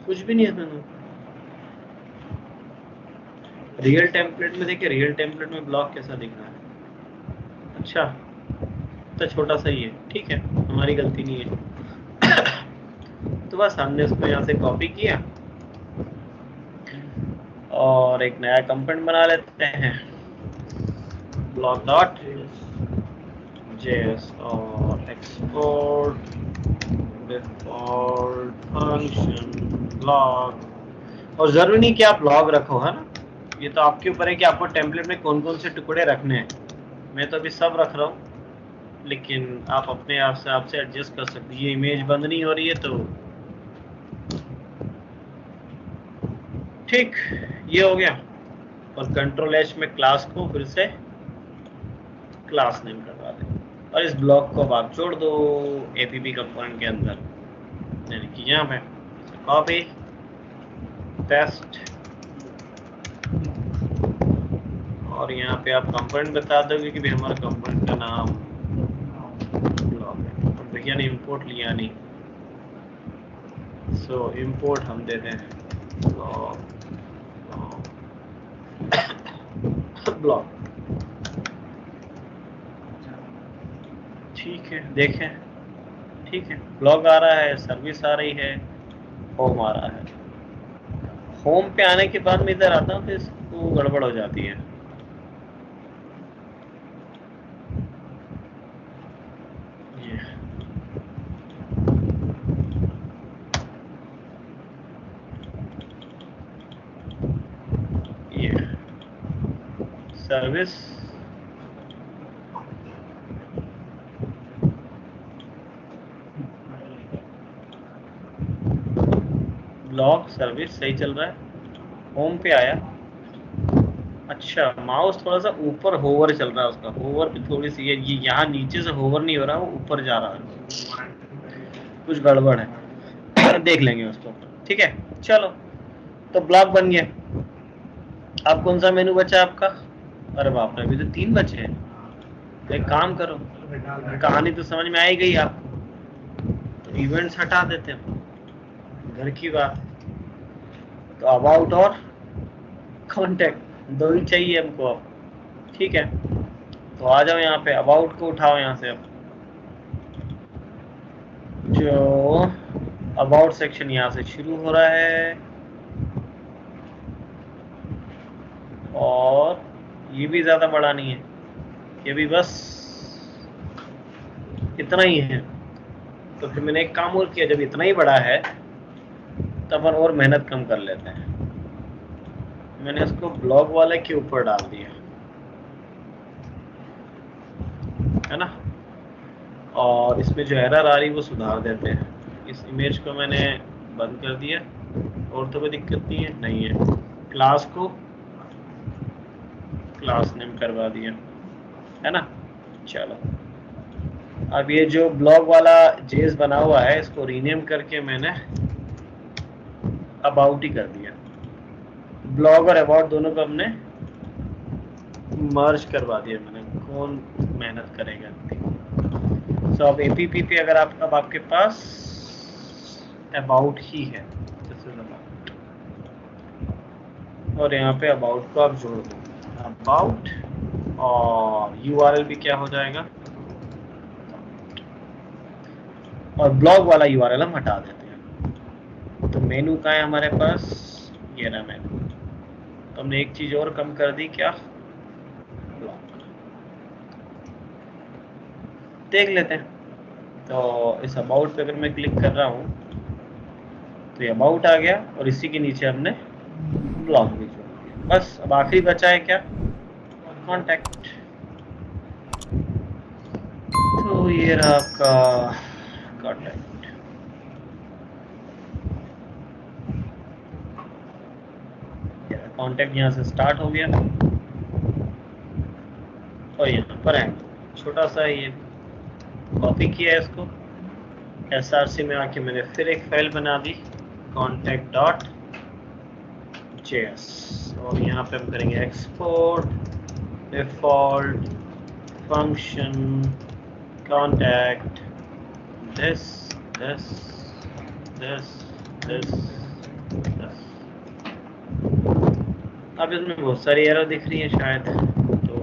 कुछ भी नहीं है इसमें। रियल टेम्पलेट में देखिए, रियल टेम्पलेट में ब्लॉक कैसा दिख रहा है। अच्छा, तो छोटा सा ही है, ठीक है, हमारी गलती नहीं है। तो बस हमने उसको यहाँ से कॉपी किया और एक नया कंपोनेंट बना लेते हैं, ब्लॉक डॉट जेएस, और एक्सपोर्ट डिफॉल्ट फंक्शन ब्लॉक। और जरूरी नहीं कि आप ब्लॉग रखो, है ना, ये तो आपके ऊपर है कि आपको टेम्पलेट में कौन कौन से टुकड़े रखने हैं। मैं तो अभी सब रख रहा हूँ, लेकिन आप अपने आप से आपसे एडजस्ट कर सकते हैं। ये इमेज बंद नहीं हो रही है तो ठीक, ये हो गया। और कंट्रोल एच में क्लास को फिर से क्लास नेम करवा दें और इस ब्लॉक को अब आप जोड़ दो एपीपी कंपोनेंट के अंदर, यानी कि यहाँ पे कॉपी पेस्ट और यहाँ पे आप कंपोनेंट बता दोगे कि भाई हमारा कंपोनेंट का नाम ब्लॉक है। और भैया ने इंपोर्ट लिया नहीं, सो इंपोर्ट हम देते हैं ब्लॉक। ठीक है, देखें, ठीक है, ब्लॉग आ रहा है, सर्विस आ रही है, होम आ रहा है। होम पे आने के बाद मैं इधर आता हूँ तो इसको गड़बड़ हो जाती है। ये सर्विस ब्लॉग सर्विस सही चल रहा है, होम पे आया। अच्छा, माउस थोड़ा सा ऊपर होवर चल रहा है, उसका होवर भी थोड़ी सी है, ये यहाँ नीचे से होवर नहीं हो रहा, वो ऊपर जा रहा है, कुछ गड़बड़ है। देख लेंगे उसको, ठीक है। चलो, तो ब्लॉग बन गया। अब कौन सा मेनू बचा आपका? अरे बाप रे, अभी तो 3 बचे हैं। तो एक काम करो, कहानी तो समझ में आ ही गई आपको, तो इवेंट्स हटा देते हैं, घर की बात। तो अबाउट और कॉन्टेक्ट 2 ही चाहिए हमको अब, ठीक है। तो आ जाओ यहाँ पे, अबाउट को उठाओ यहाँ से। अब जो अबाउट सेक्शन यहाँ से शुरू हो रहा है और ये भी ज़्यादा बड़ा नहीं है, ये भी बस इतना ही है। तो फिर मैंने एक काम और किया, जब इतना ही बड़ा है तब अपन और मेहनत कम कर लेते हैं। मैंने इसको ब्लॉग वाले के ऊपर डाल दिया, है ना। और इसमें जो एरर आ रही वो सुधार देते हैं। इस इमेज को मैंने बंद कर दिया, और तो कोई दिक्कत नहीं है, नहीं है। क्लास को क्लास नेम करवा दिया, है ना। चलो, अब ये जो ब्लॉग वाला जेस बना हुआ है, इसको रीनेम करके मैंने अबाउट ही कर दिया। ब्लॉग और अबाउट दोनों को हमने मर्ज करवा दिया मैंने, कौन मेहनत करेगा। तो अब एपीपी पे अगर अब आपके पास अबाउट ही है, और यहाँ पे अबाउट को आप जोड़ दो, अबाउट, और यूआरएल भी क्या हो जाएगा, और ब्लॉग वाला यूआरएल हम हटा देते हैं। तो मेनू का है हमारे पास, ये रहा मेनू। तो हमने एक चीज और कम कर दी, क्या, ब्लॉग। देख लेते हैं। तो इस अबाउट पे अगर मैं क्लिक कर रहा हूँ तो ये अबाउट आ गया, और इसी के नीचे हमने ब्लॉग भी जोड़ दिया। बस अब आखिरी बचा है क्या, कॉन्टैक्ट। तो ये रहा आपका कॉन्टैक्ट। कॉन्टैक्ट यहाँ से स्टार्ट हो गया, और यहाँ पर है छोटा सा, ये कॉपी किया है इसको, एसआरसी में आके मैंने फिर एक फाइल बना दी, contact.js, और यहाँ पे हम करेंगे export default function contact this this this this this. अब इसमें बहुत सारी एरर दिख रही है शायद, तो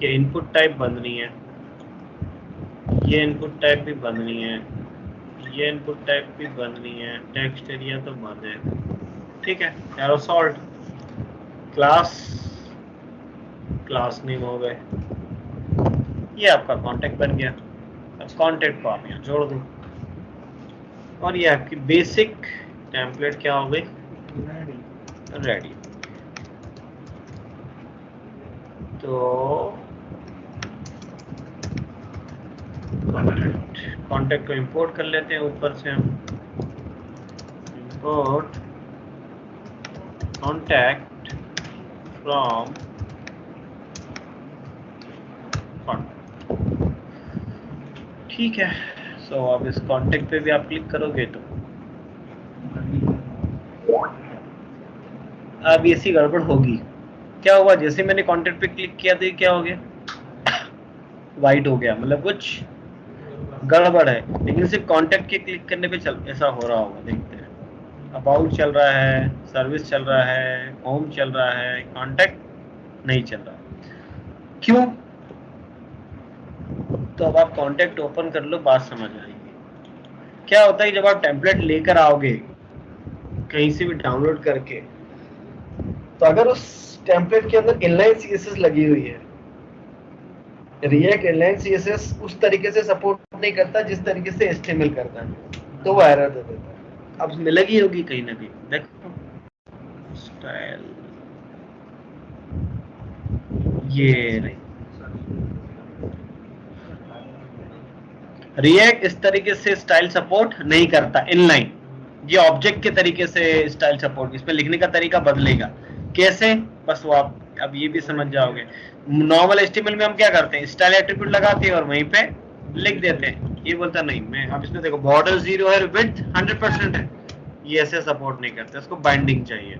ये इनपुट टाइप बंद नहीं है, ये इनपुट टाइप भी बंद नहीं है, ये इनपुट टाइप भी बंद नहीं है, टेक्स्ट एरिया तो बंद है, ठीक है। Arrow salt class class name हो गए, ये आपका कॉन्टैक्ट बन गया। अब कॉन्टैक्ट को आप यहाँ जोड़ दो, और ये आपकी बेसिक टेम्पलेट क्या हो गई, रेडी। तो कॉन्टेक्ट को इंपोर्ट कर लेते हैं ऊपर से हम, इंपोर्ट कॉन्टैक्ट फ्रॉम कॉन्टैक्ट। ठीक है, सो अब इस कॉन्टैक्ट पे भी आप क्लिक करोगे तो अब ऐसी गड़बड़ होगी। क्या हुआ, जैसे मैंने कॉन्टैक्ट पे क्लिक किया तो ये क्या हो गया, वाइट हो गया, मतलब कुछ गड़बड़ है। लेकिन सिर्फ कॉन्टैक्ट के क्लिक करने पे चल ऐसा हो रहा होगा, देखते हैं। अबाउट चल रहा है, सर्विस चल रहा है, होम चल रहा है, कॉन्टैक्ट नहीं चल रहा। क्यों? तो अब आप कॉन्टैक्ट ओपन कर लो, बात समझ आएगी। क्या होता है जब आप टेम्पलेट लेकर आओगे कहीं से भी डाउनलोड करके, तो अगर उस टेम्पलेट के अंदर इनलाइन सीएसएस लगी हुई है, रिएक्ट इनलाइन सीएसएस उस तरीके से सपोर्ट नहीं करता जिस तरीके से एचटीएमएल करता है, तो वो एरर दे देता है। अब लगी होगी कहीं ना कहीं, देखो स्टाइल ये रही, रिएक्ट इस तरीके से स्टाइल सपोर्ट नहीं करता इनलाइन, ये ऑब्जेक्ट के तरीके से स्टाइल सपोर्ट, इसमें लिखने का तरीका बदलेगा। कैसे, बस वो आप अब ये भी समझ जाओगे। नॉर्मल एचटीएमएल में हम क्या करते हैं, स्टाइल एट्रीब्यूट लगाते हैं और वहीं पे लिख देते हैं। ये बोलता नहीं, मैं अब इसमें देखो बॉर्डर 0 है, विड्थ 100% है, ये ऐसे सपोर्ट नहीं करते, इसको बाइंडिंग चाहिए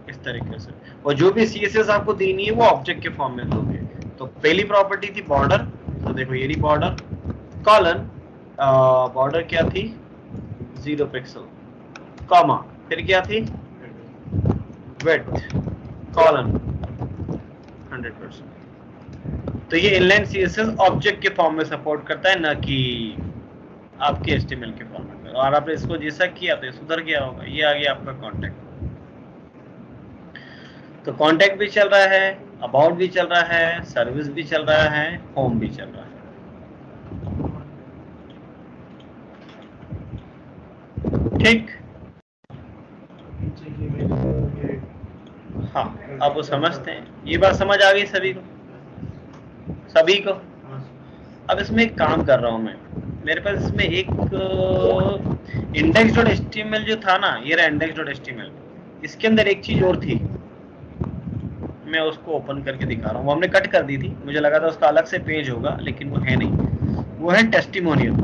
इस तरीके से। और जो भी सीएसएस आपको देनी है वो ऑब्जेक्ट के फॉर्म में दोगे। तो पहली प्रॉपर्टी थी बॉर्डर, तो देखो ये रही बॉर्डर, कॉलन बॉर्डर क्या थी 0 पिक्सल, कॉमा फिर क्या थी विड्थ कॉलन 100%। तो ये इनलाइन सीएसएस ऑब्जेक्ट के फॉर्म में सपोर्ट करता है, ना कि आपके एचटीएमएल के फॉर्मेट में। और आपने इसको जैसा किया तो सुधर गया होगा, ये आ गया आपका कॉन्टैक्ट। तो कॉन्टैक्ट भी चल रहा है, अबाउट भी चल रहा है, सर्विस भी चल रहा है, होम भी चल रहा है। ठीक, हाँ अब वो समझते हैं, ये बात समझ आ गई सभी को, सभी को। अब इसमें एक काम कर रहा हूं मैं, मेरे पास इसमें एक index.html जो था ना, ये रहा index.html, इसके अंदर एक चीज और थी, मैं उसको ओपन करके दिखा रहा हूँ। वो हमने कट कर दी थी, मुझे लगा था उसका अलग से पेज होगा, लेकिन वो है नहीं, वो है टेस्टिमोनियल।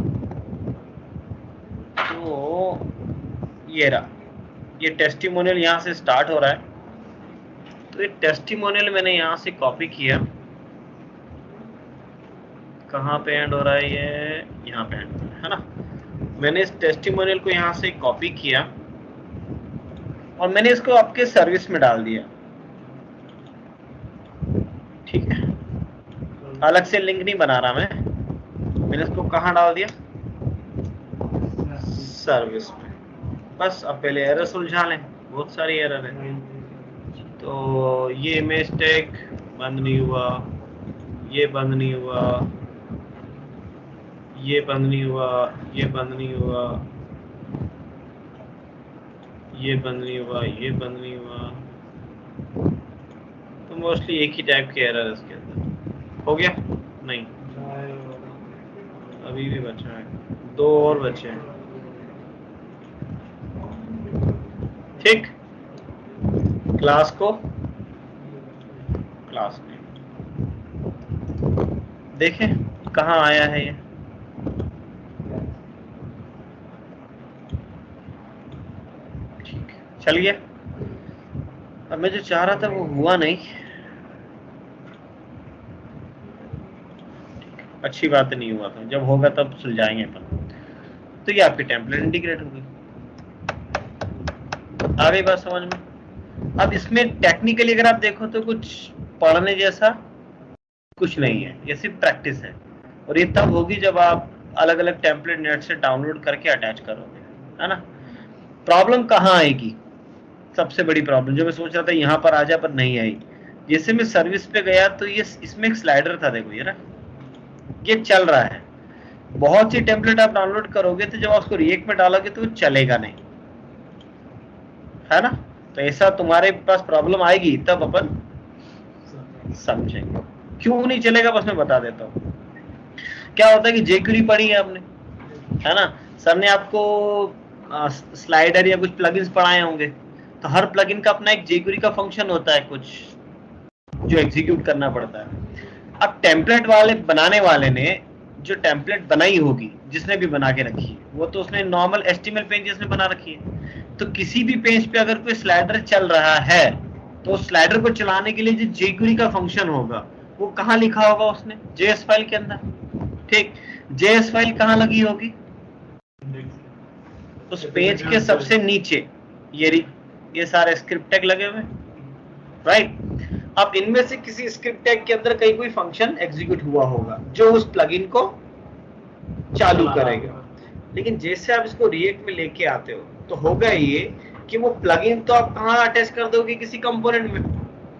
तो ये रहा, ये टेस्टिमोनियल यहाँ से स्टार्ट हो रहा है। तो ये टेस्टिमोनियल मैंने यहाँ से कॉपी किया, कहाँ पे एंड हो रहा है ये, यहाँ पे एंड हो रहा है ना। मैंने इस टेस्टिमोनियल को यहाँ से कॉपी किया और मैंने इसको आपके सर्विस में डाल दिया। ठीक है, अलग से लिंक नहीं बना रहा मैंने इसको कहाँ डाल दिया, सर्विस में। बस अब पहले एरर सुलझा लें, बहुत सारी एरर है। तो ये इमेज टैग बंद नहीं हुआ, ये बंद नहीं हुआ, ये बंद नहीं हुआ, ये बंद नहीं हुआ, ये बंद नहीं हुआ, ये बंद नहीं हुआ। तो मोस्टली एक ही टाइप के एरर है इसके अंदर। हो गया? नहीं, अभी भी बचा है, 2 और बचे हैं। ठीक, क्लास को क्लास में देखें कहाँ आया है ये। ठीक, चल गया। अब मैं जो चाह रहा था वो हुआ नहीं, अच्छी बात नहीं हुआ था, जब होगा तब सुलझाएंगे अपन। तो ये आपकी टेम्पलेट इंटीग्रेट हो गई, आ गई बात समझ में। अब इसमें टेक्निकली अगर आप देखो तो कुछ पढ़ने जैसा कुछ नहीं है, ये सिर्फ प्रैक्टिस है। और ये तब होगी जब आप अलग अलग टेम्पलेट नेट से डाउनलोड करके अटैच करोगे, है ना। प्रॉब्लम कहाँ आएगी, सबसे बड़ी प्रॉब्लम जो मैं सोच रहा था यहाँ पर आ जाए पर नहीं आई। जैसे मैं सर्विस पे गया तो ये इसमें एक स्लाइडर था, देखो ये ना, ये चल रहा है। बहुत सी टेम्पलेट आप डाउनलोड करोगे तो जब आप उसको रिएक्ट में डालोगे तो वो चलेगा नहीं, है ना। तो ऐसा तुम्हारे पास प्रॉब्लम आएगी तब अपन समझेंगे। क्यों नहीं चलेगा बस मैं बता देता हूँ। क्या होता है कि जेक्यूरी पढ़ी है आपने, है ना, सर ने आपको स्लाइडर या कुछ प्लगइन्स पढ़ाए होंगे, तो हर प्लगइन का अपना एक जेक्यूरी का फंक्शन होता है कुछ जो एग्जीक्यूट करना पड़ता है। अब टेम्पलेट वाले बनाने वाले ने जो टेम्पलेट बनाई होगी, जिसने भी बना के रखी है, वो तो उसने नॉर्मल HTML पेजेस में बना रखी है। तो किसी भी पेज पे अगर कोई स्लाइडर चल रहा है तो स्लाइडर को चलाने के लिए जो जेक्यूरी का फंक्शन होगा वो कहाँ लिखा होगा उसने, JS फाइल के अंदर। ठीक, JS फाइल कहाँ लगी होगी, उस पेज के सबसे नीचे ये सारे स्क्रिप्ट टैग लगे हुए, राइट। अब इनमें से किसी स्क्रिप्ट टैग के अंदर कहीं कोई फंक्शन एग्जीक्यूट हुआ होगा जो उस प्लगइन को चालू करेगा। लेकिन जैसे आप इसको रिएक्ट में लेके आते हो तो होगा ये कि वो प्लगइन तो आप कहाँ अटैच कर दोगे, किसी कंपोनेंट में।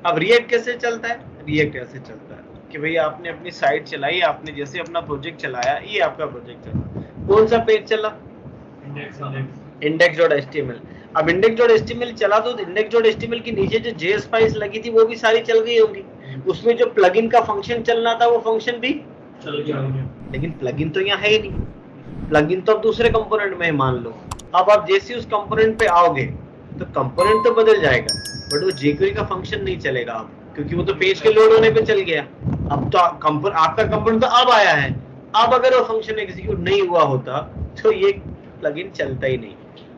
अब रिएक्ट कैसे चलता है, रिएक्ट ऐसे चलता है कि भाई आपने अपनी साइट चलाई, आपने जैसे अपना प्रोजेक्ट चलाया, ये आपका प्रोजेक्ट चला, कौन सा पेज चला, index.html। अब index.html चला तो index.html के नीचे जो JS फाइल्स लगी थी वो भी सारी चल गई होंगी, उसमें जो प्लगइन का फंक्शन चलना था वो फंक्शन भी चल गया। लेकिन प्लगइन तो यहाँ है ही नहीं, प्लगइन तो अब दूसरे कंपोनेंट में है मान लो। अब आप जैसे उस कंपोनेंट पे आओगे तो कंपोनेंट तो बदल जाएगा बट वो jQuery का फंक्शन नहीं चलेगा अब, क्योंकि वो तो पेज के लोड होने पे चल गया। अब तो आपका कंपोनेंट तो अब आया है, अब अगर वो फंक्शन एग्जीक्यूट नहीं हुआ होता तो ये प्लगइन चलता ही नहीं।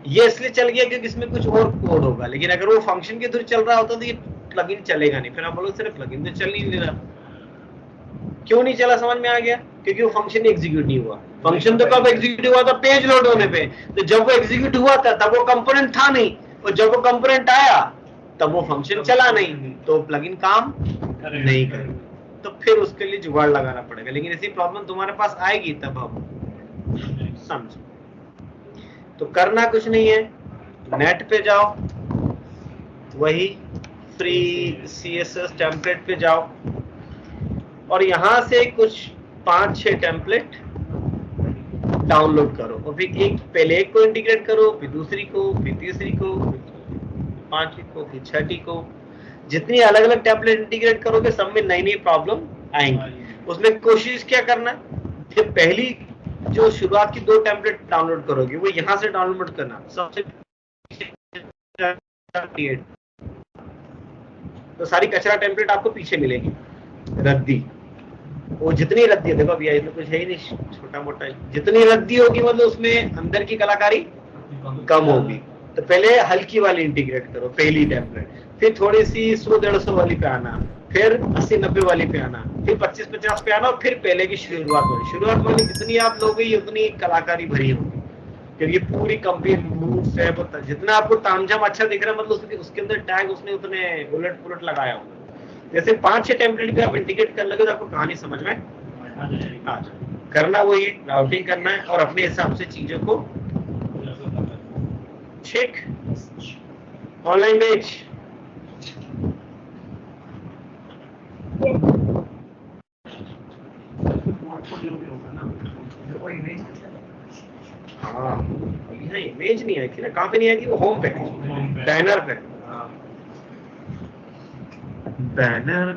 ये इसलिए चल गया क्योंकि इसमें कुछ और कोड होगा, लेकिन अगर वो फंक्शन के थ्रू चल रहा होता तो ये प्लगइन चलेगा नहीं। फिर आप बोलो सिर्फ प्लगइन तो चल नहीं रहा, क्यों नहीं चला, समझ में आ गया, क्योंकि वो फंक्शन एग्जीक्यूट नहीं हुआ। फंक्शन तो कब एग्जीक्यूट हुआ था, पेज लोड होने पे। तो जब वो एग्जीक्यूट हुआ था तब वो कंपोनेंट था नहीं, और जब वो कंपोनेंट आया तब वो फंक्शन चला नहीं, तो प्लगइन काम नहीं करेगा। तो फिर उसके लिए जुगाड़ लगाना पड़ेगा, लेकिन ऐसी प्रॉब्लम तुम्हारे पास आएगी तब हम समझो। तो करना कुछ नहीं है, नेट पे जाओ, वही फ्री CSS टेम्पलेट पे जाओ और यहां से कुछ 5-6 टेम्पलेट डाउनलोड करो और फिर पहले एक को इंटीग्रेट करो, फिर दूसरी को, फिर तीसरी को, फिर 5वीं को, फिर 6ठी को। जितनी अलग अलग टेम्पलेट इंटीग्रेट करोगे सब में नई नई प्रॉब्लम आएंगी। उसमें कोशिश क्या करना है, पहली जो शुरुआत की 2 टेम्पलेट डाउनलोड करोगे वो यहाँ से डाउनलोड करना सबसे। तो सारी कचरा टेम्पलेट आपको पीछे मिलेगी, रद्दी, वो जितनी रद्दी है, देखो अभी इसमें कुछ है ही नहीं, छोटा मोटा, जितनी रद्दी होगी मतलब उसमें अंदर की कलाकारी कम होगी। तो पहले हल्की वाली इंटीग्रेट करो, पहली टेम्पलेट, फिर थोड़ी सी 100-150 वाली पे आना, फिर 80-90 वाली पे आना, फिर 25-50 पे आना और फिर पहले की शुरुआत वाली जितनी आप लोगे उतनी कलाकारी भरी होगी, क्योंकि पूरी कंप्लीट मूव्स है। जितना आपको तामझाम अच्छा दिख रहा है मतलब उसके अंदर टैग उसने उतने उलट पुलट लगाया होगा। जैसे 5-6 टेम्पलेट भी आप इंटीग्रेट कर लगे तो आपको कहानी समझ में आ जाए। करना वही राउटिंग करना है और अपने हिसाब से चीजों को चेक ऑनलाइन बेच। हाँ, इमेज नहीं आई थी ना, कहाँ पे नहीं आई थी, वो होम पे, बैनर पे। बैनर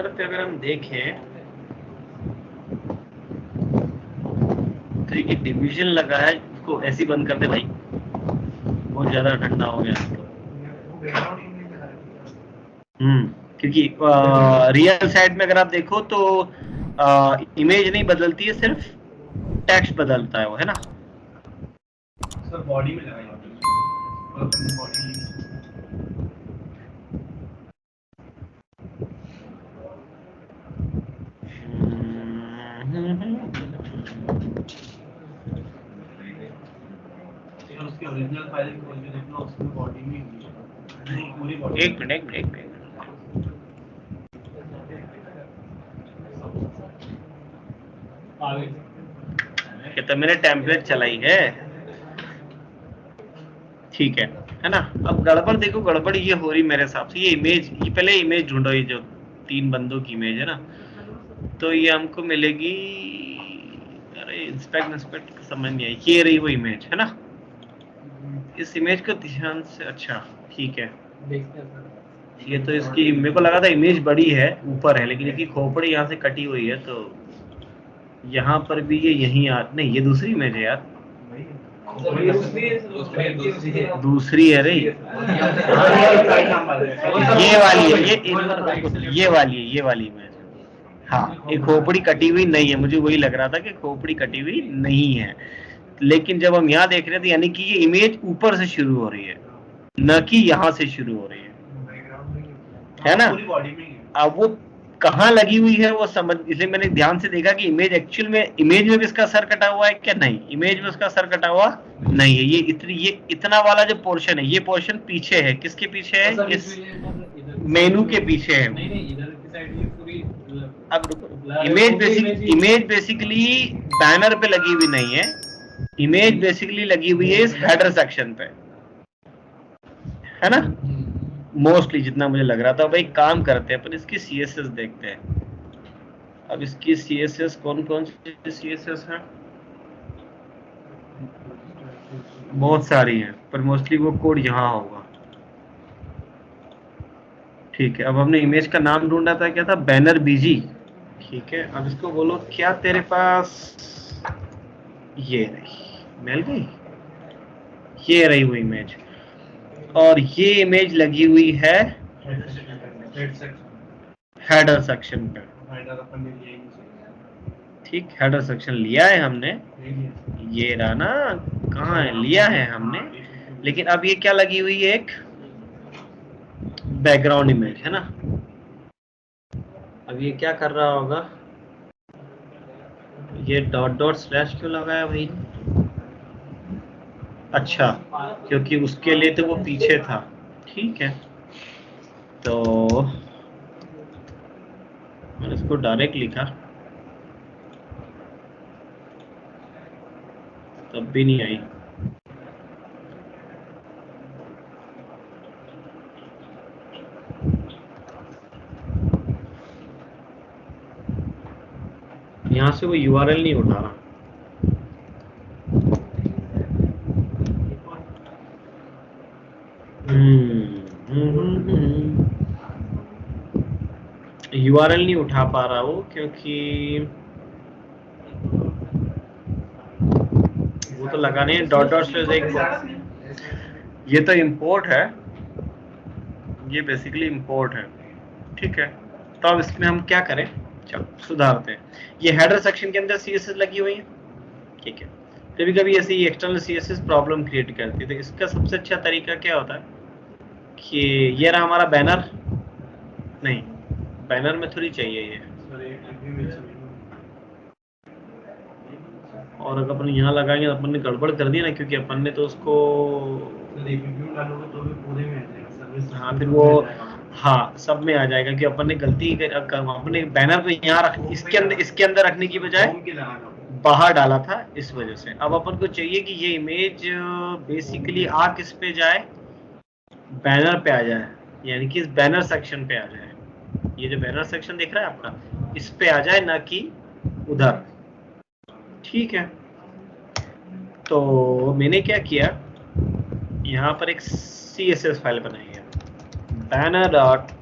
पे अगर हम देखें तो एक डिवीजन लगा है, इसको ऐसी बंद कर दे भाई, बहुत ज्यादा ठंडा हो गया। क्योंकि रियल साइड में अगर आप देखो तो इमेज नहीं बदलती है, सिर्फ टेक्स्ट बदलता है वो, है ना।
सर बॉडी में लगाई बॉडी। उसकी ओरिजिनल फाइल खोल के देखना, उसमें बॉडी में पूरी बॉडी।
एक मिनट आगे तो मैंने टेम्पलेट चलाई है, ठीक है ना। अब गड़बड़ देखो, गड़बड़ ये हो रही मेरे हिसाब से, ये इमेज, ये पहले इमेज ढूंढो, ये जो 3 बंदों की इमेज है ना, तो ये हमको मिलेगी, अरे इंस्पेक्ट समझ नहीं आई, ये रही वो इमेज, है ना। इस इमेज को ध्यान से, अच्छा ठीक है,
देखते हैं सर।
ये तो इसकी मेरे को लगा था इमेज बड़ी है, ऊपर है, लेकिन इसकी खोपड़ी यहाँ से कटी हुई है, तो यहाँ पर भी ये यहीं नहीं, ये दूसरी इमेज है यार, दूसरी है रे, ये वाली है, ये वाली है, ये वाली इमेज। हाँ, ये खोपड़ी कटी हुई नहीं है, मुझे वही लग रहा था कि खोपड़ी कटी हुई नहीं है, लेकिन जब हम यहाँ देख रहे थे, यानी कि ये इमेज ऊपर से शुरू हो रही है, न कि यहाँ से शुरू हो रही है ना। अब वो कहाँ लगी हुई है वो समझ, इसलिए मैंने ध्यान से देखा कि इमेज एक्चुअल में, इमेज में भी इसका सर कटा हुआ है क्या, नहीं, इमेज में उसका सर कटा हुआ नहीं है। ये इतना वाला जो पोर्शन है, ये पोर्शन पीछे है, किसके पीछे है, इस मेनू के पीछे है। अब इमेज बेसिकली बैनर पे लगी हुई नहीं है, इमेज बेसिकली लगी हुई है इस हेडर सेक्शन पे, है ना, मोस्टली जितना मुझे लग रहा था। भाई काम करते हैं अपन, इसकी CSS देखते हैं। अब इसकी CSS कौन कौन सी CSS है, बहुत सारी है, पर मोस्टली वो कोड यहाँ होगा। ठीक है, अब हमने इमेज का नाम ढूंढा था, क्या था, बैनर बीजी। ठीक है, अब इसको बोलो क्या तेरे पास, ये रही, मिल गई, ये रही वो इमेज, और ये इमेज लगी हुई है हेडर सेक्शन पे। ठीक, हेडर सेक्शन लिया है हमने, ये रहा ना, कहाँ है, लिया है हमने, लेकिन अब ये क्या लगी हुई है, एक बैकग्राउंड इमेज है ना। अब ये क्या कर रहा होगा, ये डॉट डॉट स्लैश क्यों लगाया भाई, अच्छा क्योंकि उसके लिए तो वो पीछे था। ठीक है, तो मैंने इसको डायरेक्ट लिखा, तब भी नहीं आई। यहाँ से वो URL नहीं उठा रहा। URL नहीं उठा पा रहा वो, क्योंकि वो तो लगा नहीं, डॉट डॉट स्लैश एक, ये तो इंपोर्ट है, ये बेसिकली इंपोर्ट है। ठीक है, तो अब इसमें हम क्या करें, चलो सुधारते हैं। ये हेडर सेक्शन के अंदर CSS लगी हुई है। ठीक है, कभी कभी ऐसी एक्सटर्नल CSS प्रॉब्लम क्रिएट करती है, तो इसका सबसे अच्छा तरीका क्या होता है कि ये रहा हमारा बैनर, नहीं बैनर में थोड़ी चाहिए ये, और अगर अपन यहाँ लगाएंगे तो अपन ने गड़बड़ कर दी ना, क्योंकि अपन ने तो उसको, हाँ फिर वो, हाँ सब में आ जाएगा कि अपन ने गलती अपने बैनर को यहाँ रख, इसके अंदर रखने की बजाय बाहर डाला था, इस वजह से। अब अपन को चाहिए कि ये इमेज बेसिकली आ किस पे जाए, बैनर पे आ जाए, यानी कि इस बैनर सेक्शन पे आ जाए। ये जो बैनर सेक्शन दिख रहा है आपका, इस पे आ जाए, ना कि उधर। ठीक है, तो मैंने क्या किया, यहाँ पर एक CSS फाइल बनाई है, banner.css।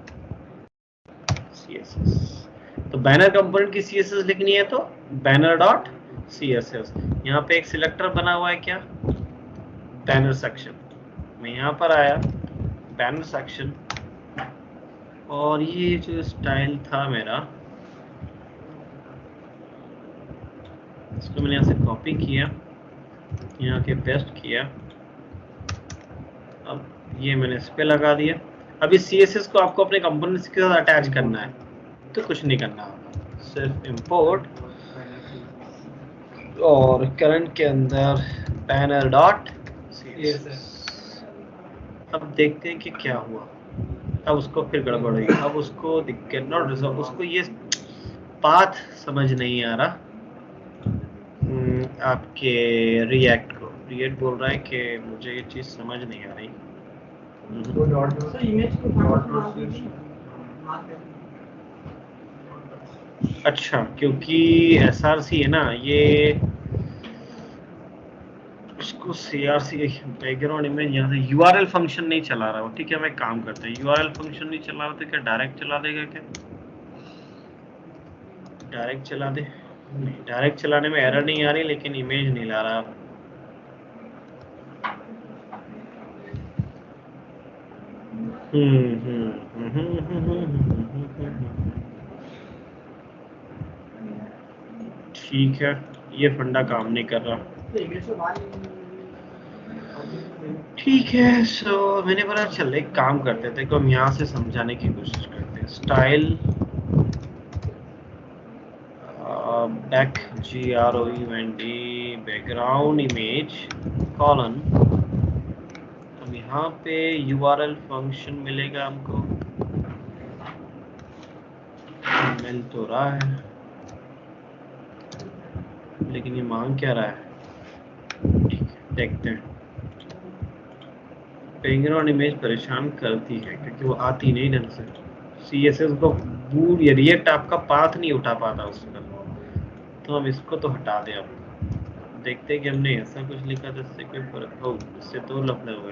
तो बैनर कंपोनेंट की CSS लिखनी है तो banner.css। यहाँ पे एक सिलेक्टर बना हुआ है, क्या, बैनर सेक्शन। मैं यहाँ पर आया, बैनर सेक्शन, और ये जो स्टाइल था मेरा, इसको मैंने यहाँ से कॉपी किया, यहाँ के पेस्ट किया, अब ये मैंने इस पे लगा दिया। अब इस CSS को आपको अपने कंपोनेंट्स के साथ अटैच करना है, तो कुछ नहीं करना होगा, सिर्फ इंपोर्ट और करंट के अंदर banner.css। अब देखते हैं कि क्या हुआ। अब उसको फिर गड़बड़ हुई, अब उसको दिक्कत नॉट रिजॉल्व, उसको ये पाथ समझ नहीं आ रहा, आपके रिएक्ट को, रिएक्ट बोल रहा है कि मुझे ये चीज समझ नहीं आ रही। अच्छा, क्योंकि SRC है ना, ये उसको CRC बैकग्राउंड इमेज यहाँ से URL फंक्शन नहीं चला रहा हो। ठीक है, मैं काम करता है, URL फंक्शन नहीं चला रहा तो क्या डायरेक्ट चला देगा क्या? डायरेक्ट चला दे? नहीं, डायरेक्ट चलाने में एरर नहीं आ रही, लेकिन इमेज नहीं ला रहा। ठीक है, ये फंडा काम नहीं कर रहा। ठीक है, सो मैंने बोला चल एक काम करते थे, को हम यहाँ से समझाने की कोशिश करते हैं। Style back GROUND background image colon. अब यहाँ पे URL फंक्शन मिलेगा हमको, मिल तो रहा है लेकिन ये मांग क्या रहा है? ठीक है, देखते हैं। बैकग्राउंड इमेज परेशान करती है क्योंकि वो आती नहीं ढंग से। CSS को बूट या रिएक्ट आपका पाथ नहीं उठा पाता उसका, तो हम इसको तो हटा दें। अब देखते हैं कि हमने ऐसा कुछ लिखा था इससे कोई फर्क हो, इससे तो लफड़े हुए।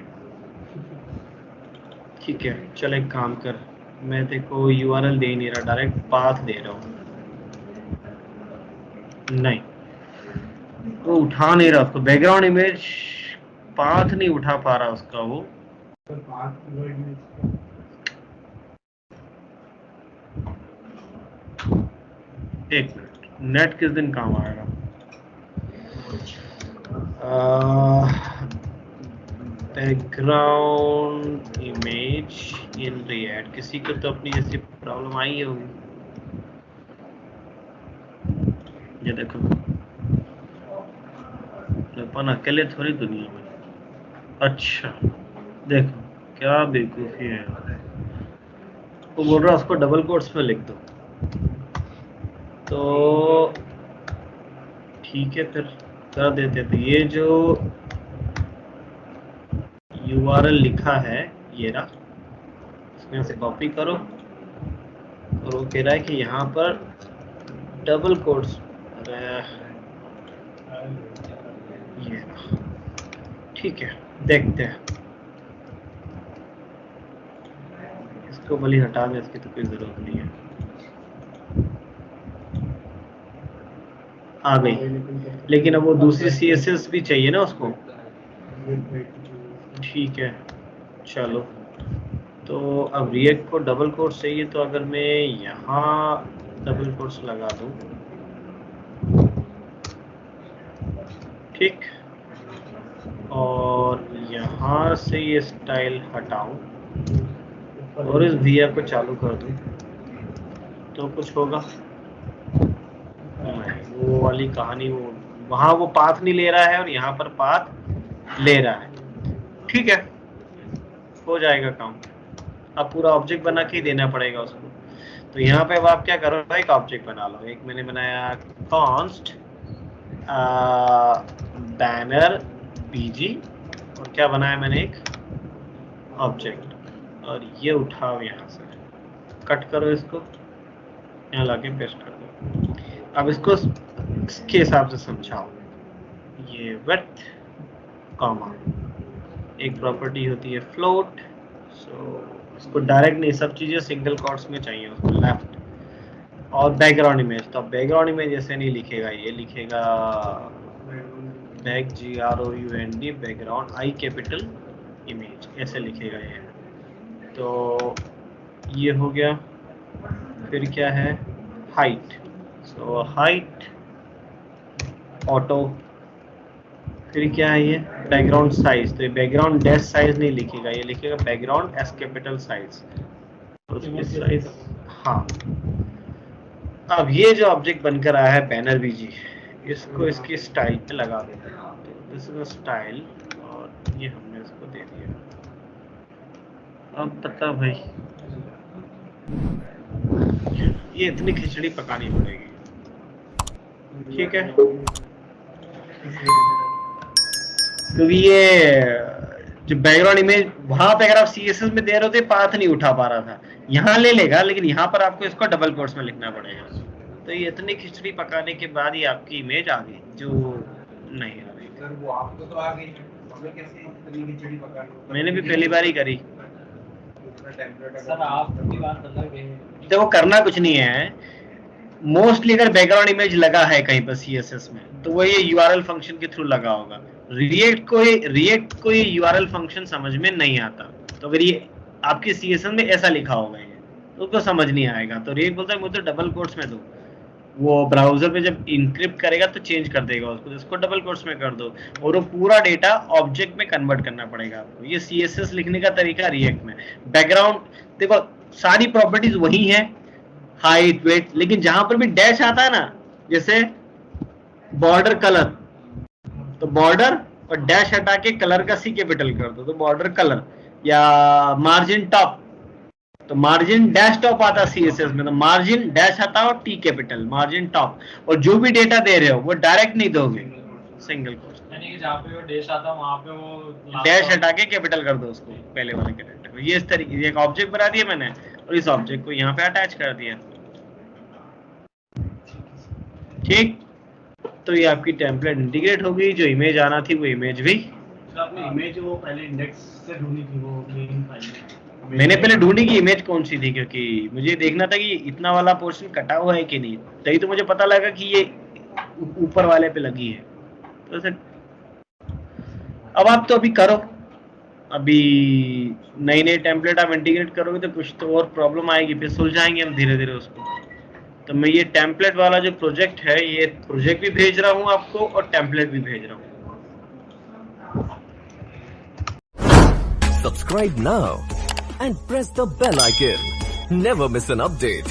ठीक है, चल एक काम कर, मैं देखो URL दे नहीं रहा, डायरेक्ट पाथ दे रहा हूँ। नहीं, वो उठा नहीं रहा उसको, बैकग्राउंड इमेज पाथ नहीं उठा पा रहा उसका वो। एक मिनट, नेट किस दिन काम आएगा? बैकग्राउंड इमेज इन रिएक्ट, किसी को तो अपनी जैसी प्रॉब्लम आई होगी। ये देखो, अपन अकेले थोड़ी दुनिया में। अच्छा देखो क्या बेवकूफी है, वो बोल रहा है उसको डबल कोट्स में लिख दो। तो ठीक है, फिर कर देते। तो ये जो URL लिखा है ये रहा, इसमें से कॉपी करो और वो कह रहा है कि यहाँ पर डबल कोट्स, ये ठीक है, देखते हैं। इसको भली हटा दें, इसकी तो कोई जरूरत नहीं है। आ गई, लेकिन अब वो दूसरी CSS भी चाहिए ना उसको। ठीक है, चलो। तो अब रिएक्ट को डबल कोट्स चाहिए, तो अगर मैं यहाँ डबल कोट्स लगा दूं, ठीक, और यहाँ से ये स्टाइल हटाऊं और इस VR को चालू कर दूं, तो कुछ होगा? वो वाली कहानी, वो वहाँ वो पाथ नहीं ले रहा है और यहाँ पर पाथ ले रहा है। ठीक है, हो जाएगा काम। अब पूरा ऑब्जेक्ट बना के ही देना पड़ेगा उसको। तो यहाँ पे अब आप क्या करो, एक ऑब्जेक्ट बना लो। एक मैंने बनाया कॉन्स्ट बैनर BG, और क्या बनाया मैंने, एक ऑब्जेक्ट, और ये उठाओ यहाँ से, कट करो इसको, यहाँ लाके पेस्ट कर दो। अब इसको इसके हिसाब से समझाओ। ये विड्थ कॉमा, एक प्रॉपर्टी होती है फ्लोट, सो इसको डायरेक्ट नहीं, सब चीजें सिंगल कोट्स में चाहिए उसको, लेफ्ट। और बैकग्राउंड इमेज, तो बैकग्राउंड इमेज ऐसे नहीं लिखेगा, ये लिखेगा back GROUND background I capital image, ऐसे लिखेगा ये। तो ये हो गया। फिर क्या है, हाइट, सो हाइट ऑटो। फिर क्या है ये, बैकग्राउंड साइज, तो ये बैकग्राउंड डैश साइज नहीं लिखेगा, ये लिखेगा बैकग्राउंड S कैपिटल साइज, और उसकी साइज। हाँ, अब ये जो ऑब्जेक्ट बनकर आया है बैनर BG, इसको इसकी स्टाइल पे लगा देते हैं। तो दिस इज स्टाइल, और ये हमने इसको दे दिया। अब पता भाई, ये इतनी खिचड़ी पकानी पड़ेगी। ठीक है, क्योंकि ये जो बैकग्राउंड इमेज वहां पे अगर आप CSS में दे रहे होते पाथ नहीं उठा पा रहा था, यहाँ ले लेगा, लेकिन यहाँ पर आपको इसको डबल कोट्स में लिखना पड़ेगा। तो ये इतनी खिचड़ी पकाने के बाद ही आपकी इमेज आ गई जो नहीं आ रही थी।
सर वो आपको तो आ गई है, हमें कैसे इतनी खिचड़ी पका लो?
मैंने भी पहली बार ही करी।
सर आपकी बात अलग है।
देखो करना कुछ नहीं है, मोस्टली अगर बैकग्राउंड इमेज लगा है कहीं पर सीएसएस में तो वो ये यूआरएल फंक्शन के थ्रू लगा होगा। रिएक्ट को ये यूआरएल फंक्शन समझ में नहीं आता, तो अगर ये आपके सीएसएस में ऐसा लिखा होगा ये तो उसको समझ नहीं आएगा। तो रिएक्ट बोलता है मुझे डबल कोट्स में दो, वो ब्राउजर पे जब इंक्रिप्ट करेगा तो चेंज कर देगा उसको, इसको डबल कोट्स में कर दो और वो पूरा डेटा ऑब्जेक्ट में कन्वर्ट करना पड़ेगा आपको। ये सीएसएस लिखने का तरीका रिएक्ट में। बैकग्राउंड देखो सारी प्रॉपर्टीज वही है, हाइट वेट, लेकिन जहां पर भी डैश आता है ना, जैसे बॉर्डर कलर, तो बॉर्डर और डैश हटा के कलर का सी कैपिटल कर दो तो बॉर्डर कलर, या मार्जिन टॉप तो मार्जिन डैश टॉप आता है सीएसएस में, तो मार्जिन डैश हटाओ टी कैपिटल मार्जिन टॉप, और जो भी डेटा दे रहे हो वो डायरेक्ट नहीं दोगे, सिंगल कोट्स,
यानी कि जहाँ पे वो डैश आता है वहाँ पे वो
डैश हटा के कैपिटल कर दो उसको पहले वाले कैरेक्टर को। ये इस तरीके एक ऑब्जेक्ट बना दिया मैंने और इस ऑब्जेक्ट को यहाँ पे अटैच कर दिया। ठीक, तो ये आपकी टेम्पलेट इंटीग्रेट हो गई। जो इमेज आना थी वो इमेज भी
आपने इमेज वो पहले इंडेक्स से ढूंढी थी वो मेन फाइल में।
मैंने पहले ढूंढी कि इमेज कौन सी थी, क्योंकि मुझे देखना था कि इतना वाला पोर्शन कटा हुआ है कि नहीं, तभी तो मुझे पता लगा कि ये ऊपर वाले पे लगी है। तो अब आप तो अभी करो, अभी नई नई टेम्पलेट आप इंटीग्रेट करोगे तो कुछ तो और प्रॉब्लम आएगी, फिर सुलझाएंगे हम धीरे धीरे उसको। तो मैं ये टेम्पलेट वाला जो प्रोजेक्ट है, ये प्रोजेक्ट भी भेज रहा हूँ आपको और टेम्पलेट भी भेज रहा हूँ।
Subscribe now and press the bell icon. Never miss an update.